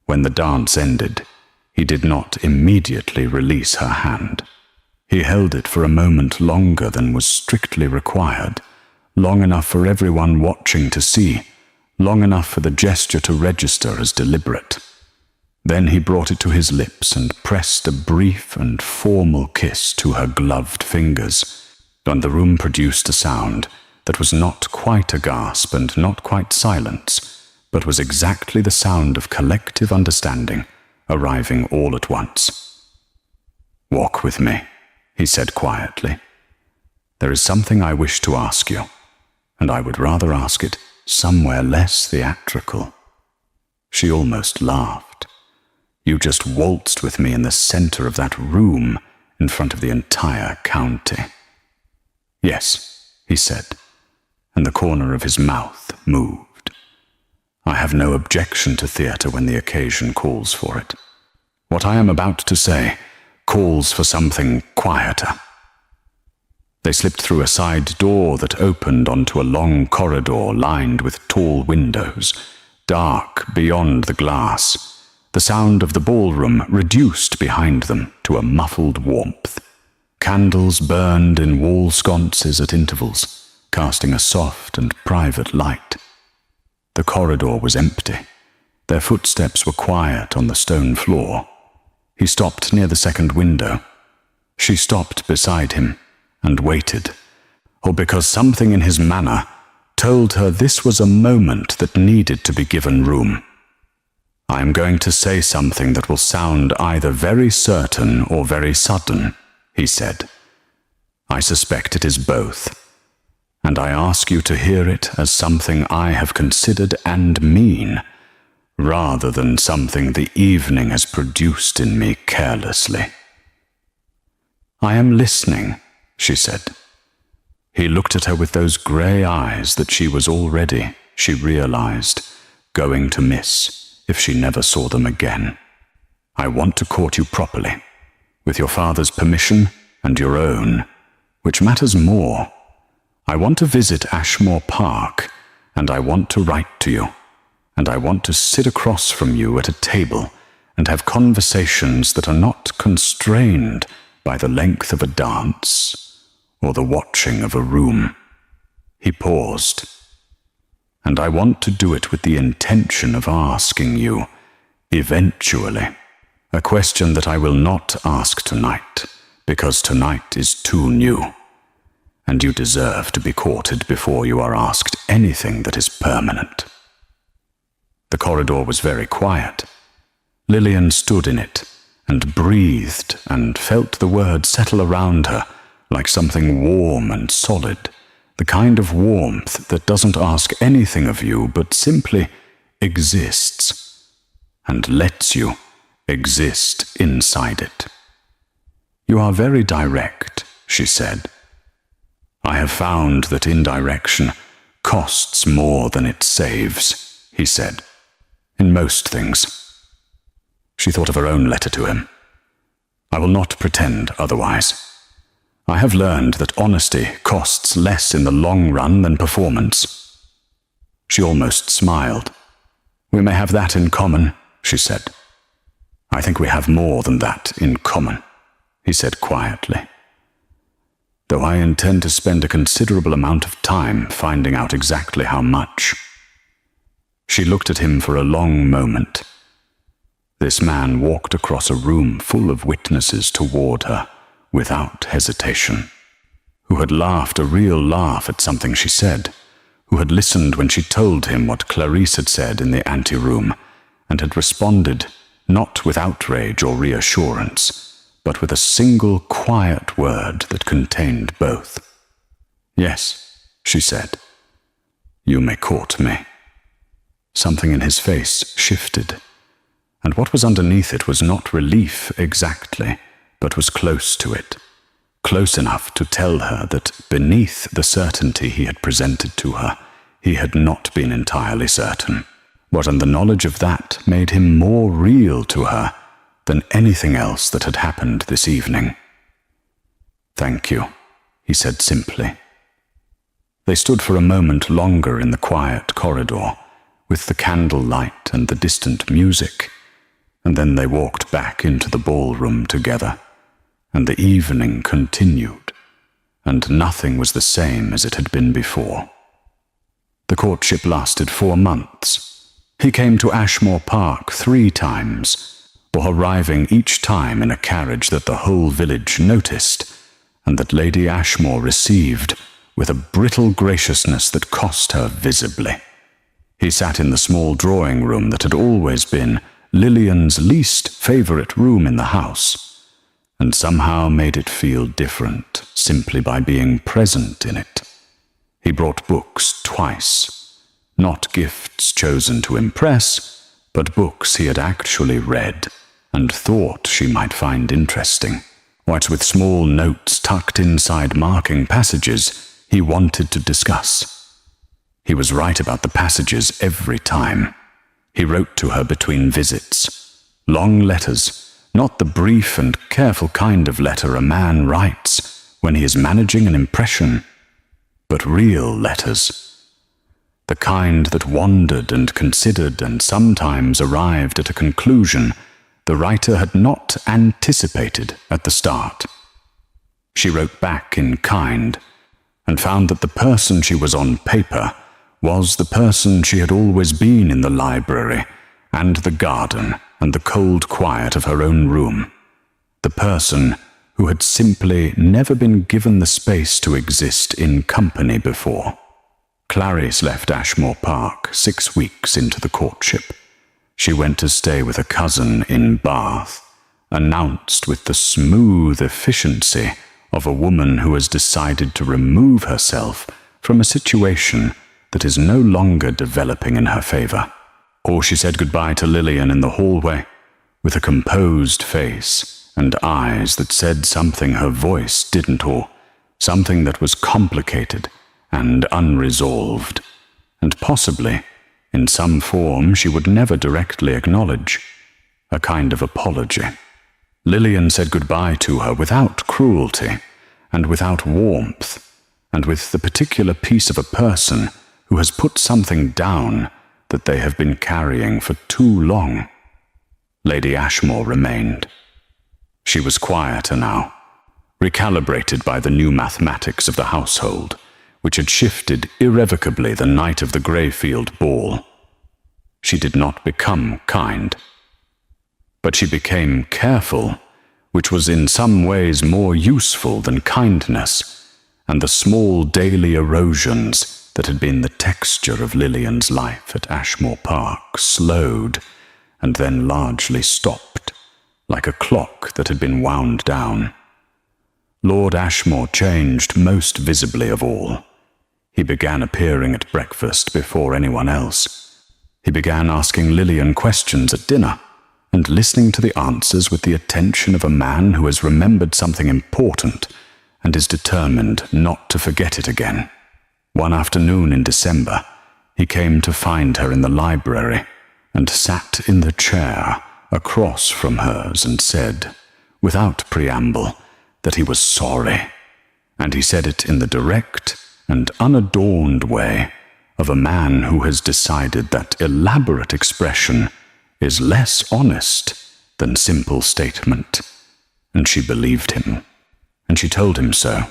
When the dance ended, he did not immediately release her hand. He held it for a moment longer than was strictly required, long enough for everyone watching to see, long enough for the gesture to register as deliberate. Then he brought it to his lips and pressed a brief and formal kiss to her gloved fingers, and the room produced a sound that was not quite a gasp and not quite silence, but was exactly the sound of collective understanding arriving all at once. "Walk with me," he said quietly. "There is something I wish to ask you, and I would rather ask it somewhere less theatrical." She almost laughed. "You just waltzed with me in the center of that room in front of the entire county." "Yes," he said, and the corner of his mouth moved. "I have no objection to theatre when the occasion calls for it. What I am about to say calls for something quieter." They slipped through a side door that opened onto a long corridor lined with tall windows, dark beyond the glass. The sound of the ballroom reduced behind them to a muffled warmth. Candles burned in wall sconces at intervals, casting a soft and private light. The corridor was empty. Their footsteps were quiet on the stone floor. He stopped near the second window. She stopped beside him and waited, or because something in his manner told her this was a moment that needed to be given room. "I am going to say something that will sound either very certain or very sudden," he said. "I suspect it is both, and I ask you to hear it as something I have considered and mean, rather than something the evening has produced in me carelessly." "I am listening," she said. He looked at her with those grey eyes that she was already, she realized, going to miss if she never saw them again. "I want to court you properly, with your father's permission and your own, which matters more. I want to visit Ashmore Park, and I want to write to you, and I want to sit across from you at a table and have conversations that are not constrained by the length of a dance or the watching of a room." He paused. "And I want to do it with the intention of asking you, eventually, a question that I will not ask tonight, because tonight is too new, and you deserve to be courted before you are asked anything that is permanent." The corridor was very quiet. Lillian stood in it and breathed and felt the words settle around her like something warm and solid, the kind of warmth that doesn't ask anything of you but simply exists and lets you exist inside it. "You are very direct," she said. "I have found that indirection costs more than it saves," he said, "in most things." She thought of her own letter to him. "I will not pretend otherwise. I have learned that honesty costs less in the long run than performance." She almost smiled. "We may have that in common," she said. "I think we have more than that in common," he said quietly. "Though I intend to spend a considerable amount of time finding out exactly how much." She looked at him for a long moment. This man walked across a room full of witnesses toward her, without hesitation, who had laughed a real laugh at something she said, who had listened when she told him what Clarice had said in the anteroom, and had responded not with outrage or reassurance, but with a single quiet word that contained both. "Yes," she said, "you may court me." Something in his face shifted, and what was underneath it was not relief exactly, but was close to it, close enough to tell her that beneath the certainty he had presented to her, he had not been entirely certain. And the knowledge of that made him more real to her than anything else that had happened this evening. "Thank you," he said simply. They stood for a moment longer in the quiet corridor, with the candle light and the distant music, and then they walked back into the ballroom together, and the evening continued, and nothing was the same as it had been before. The courtship lasted 4 months. He came to Ashmore Park 3 times, or arriving each time in a carriage that the whole village noticed, and that Lady Ashmore received with a brittle graciousness that cost her visibly. He sat in the small drawing-room that had always been Lillian's least favourite room in the house, and somehow made it feel different simply by being present in it. He brought books twice, not gifts chosen to impress, but books he had actually read and thought she might find interesting, what with small notes tucked inside marking passages he wanted to discuss. He was right about the passages every time. He wrote to her between visits, long letters, not the brief and careful kind of letter a man writes when he is managing an impression, but real letters, the kind that wandered and considered and sometimes arrived at a conclusion the writer had not anticipated at the start. She wrote back in kind, and found that the person she was on paper was the person she had always been in the library and the garden and the cold quiet of her own room, the person who had simply never been given the space to exist in company before. Clarice left Ashmore Park 6 weeks into the courtship. She went to stay with a cousin in Bath, announced with the smooth efficiency of a woman who has decided to remove herself from a situation that is no longer developing in her favor. Or she said goodbye to Lillian in the hallway with a composed face and eyes that said something her voice didn't, or something that was complicated and unresolved, and possibly in some form she would never directly acknowledge, a kind of apology. Lillian said goodbye to her without cruelty and without warmth, and with the particular piece of a person who has put something down that they have been carrying for too long. Lady Ashmore remained. She was quieter now, recalibrated by the new mathematics of the household, which had shifted irrevocably the night of the Greyfield ball. She did not become kind, but she became careful, which was in some ways more useful than kindness, and the small daily erosions that had been the texture of Lillian's life at Ashmore Park slowed and then largely stopped, like a clock that had been wound down. Lord Ashmore changed most visibly of all. He began appearing at breakfast before anyone else. He began asking Lillian questions at dinner, and listening to the answers with the attention of a man who has remembered something important and is determined not to forget it again. One afternoon in December, he came to find her in the library and sat in the chair across from hers and said, without preamble, that he was sorry, and he said it in the direct and unadorned way of a man who has decided that elaborate expression is less honest than simple statement. And she believed him, and she told him so,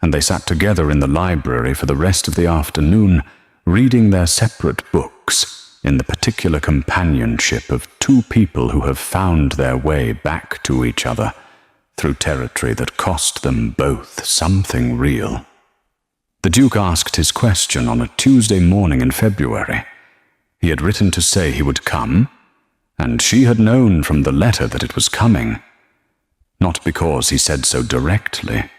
and they sat together in the library for the rest of the afternoon, reading their separate books in the particular companionship of two people who have found their way back to each other through territory that cost them both something real. The Duke asked his question on a Tuesday morning in February. He had written to say he would come, and she had known from the letter that it was coming, not because he said so directly,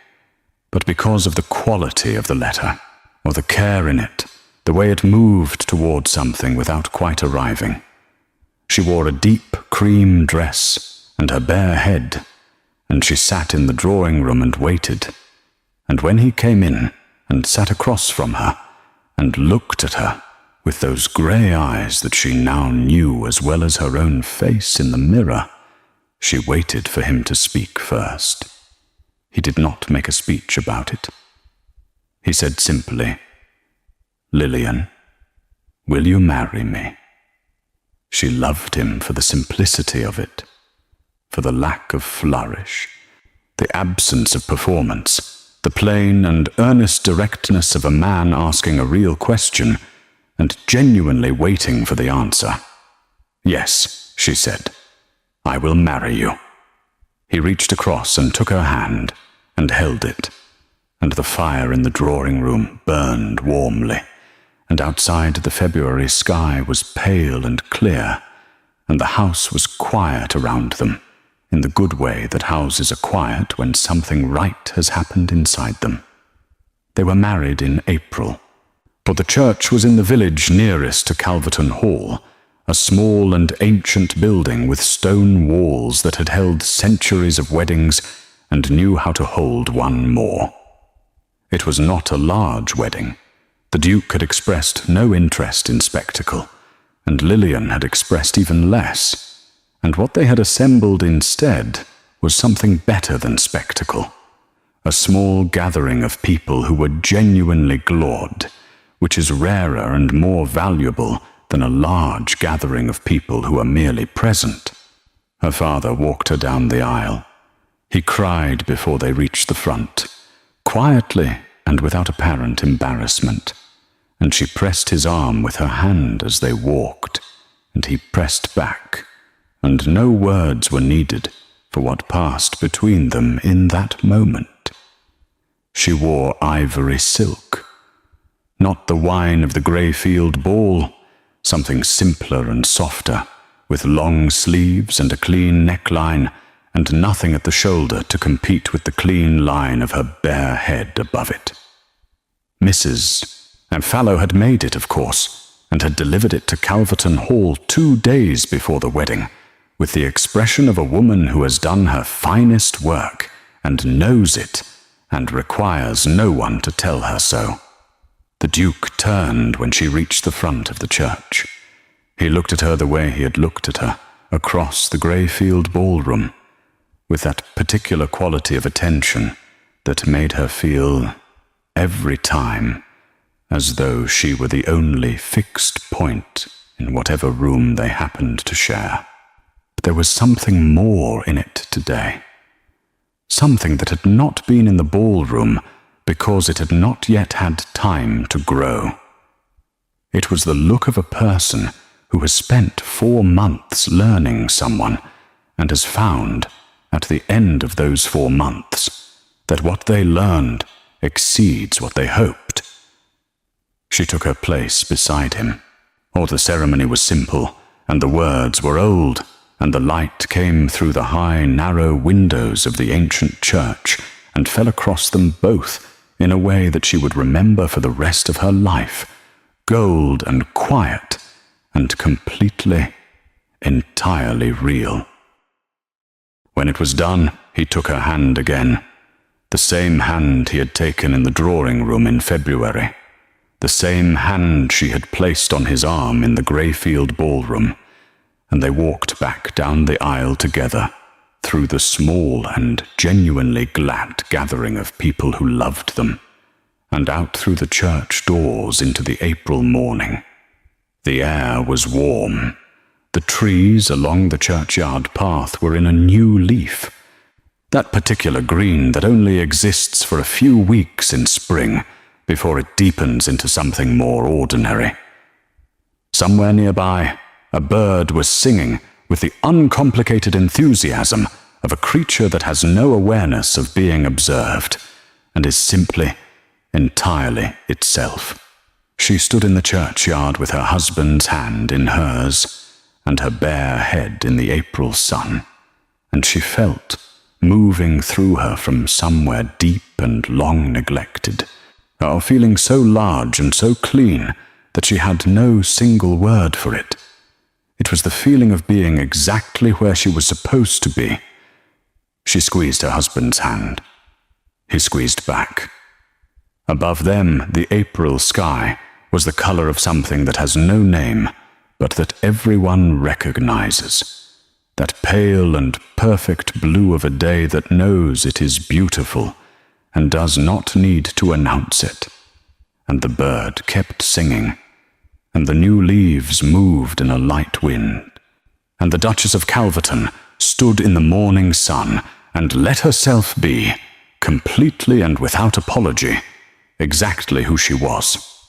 but because of the quality of the letter, or the care in it, the way it moved toward something without quite arriving. She wore a deep cream dress and her bare head, and she sat in the drawing-room and waited, and when he came in and sat across from her and looked at her with those grey eyes that she now knew as well as her own face in the mirror, she waited for him to speak first. He did not make a speech about it. He said simply, "Lillian, will you marry me?" She loved him for the simplicity of it, for the lack of flourish, the absence of performance, the plain and earnest directness of a man asking a real question and genuinely waiting for the answer. "Yes," she said. I will marry you." He reached across and took her hand and held it, and the fire in the drawing-room burned warmly, and outside the February sky was pale and clear, and the house was quiet around them, in the good way that houses are quiet when something right has happened inside them. They were married in April, for the church was in the village nearest to Calverton Hall, a small and ancient building with stone walls that had held centuries of weddings and knew how to hold one more. It was not a large wedding. The Duke had expressed no interest in spectacle, and Lillian had expressed even less, and what they had assembled instead was something better than spectacle, a small gathering of people who were genuinely glad, which is rarer and more valuable than a large gathering of people who are merely present. Her father walked her down the aisle. He cried before they reached the front, quietly and without apparent embarrassment, and she pressed his arm with her hand as they walked, and he pressed back, and no words were needed for what passed between them in that moment. She wore ivory silk, not the wine of the Greyfield ball, something simpler and softer, with long sleeves and a clean neckline, and nothing at the shoulder to compete with the clean line of her bare head above it. Mrs. Fallow had made it, of course, and had delivered it to Calverton Hall 2 days before the wedding, with the expression of a woman who has done her finest work, and knows it, and requires no one to tell her so. The Duke turned when she reached the front of the church. He looked at her the way he had looked at her, across the Greyfield ballroom, with that particular quality of attention that made her feel, every time, as though she were the only fixed point in whatever room they happened to share. But there was something more in it today, something that had not been in the ballroom because it had not yet had time to grow. It was the look of a person who has spent 4 months learning someone and has found, at the end of those 4 months, that what they learned exceeds what they hoped. She took her place beside him. Or the ceremony was simple, and the words were old, and the light came through the high, narrow windows of the ancient church and fell across them both in a way that she would remember for the rest of her life, gold and quiet and completely, entirely real. When it was done, he took her hand again, the same hand he had taken in the drawing-room in February, the same hand she had placed on his arm in the Greyfield ballroom, and they walked back down the aisle together, through the small and genuinely glad gathering of people who loved them, and out through the church doors into the April morning. The air was warm. The trees along the churchyard path were in a new leaf, that particular green that only exists for a few weeks in spring before it deepens into something more ordinary. Somewhere nearby, a bird was singing with the uncomplicated enthusiasm of a creature that has no awareness of being observed, and is simply, entirely itself. She stood in the churchyard with her husband's hand in hers, and her bare head in the April sun, and she felt, moving through her from somewhere deep and long neglected, a feeling so large and so clean that she had no single word for it. It was the feeling of being exactly where she was supposed to be. She squeezed her husband's hand. He squeezed back. Above them, the April sky was the color of something that has no name, but that everyone recognizes. That pale and perfect blue of a day that knows it is beautiful and does not need to announce it. And the bird kept singing, and the new leaves moved in a light wind, and the Duchess of Calverton stood in the morning sun and let herself be, completely and without apology, exactly who she was.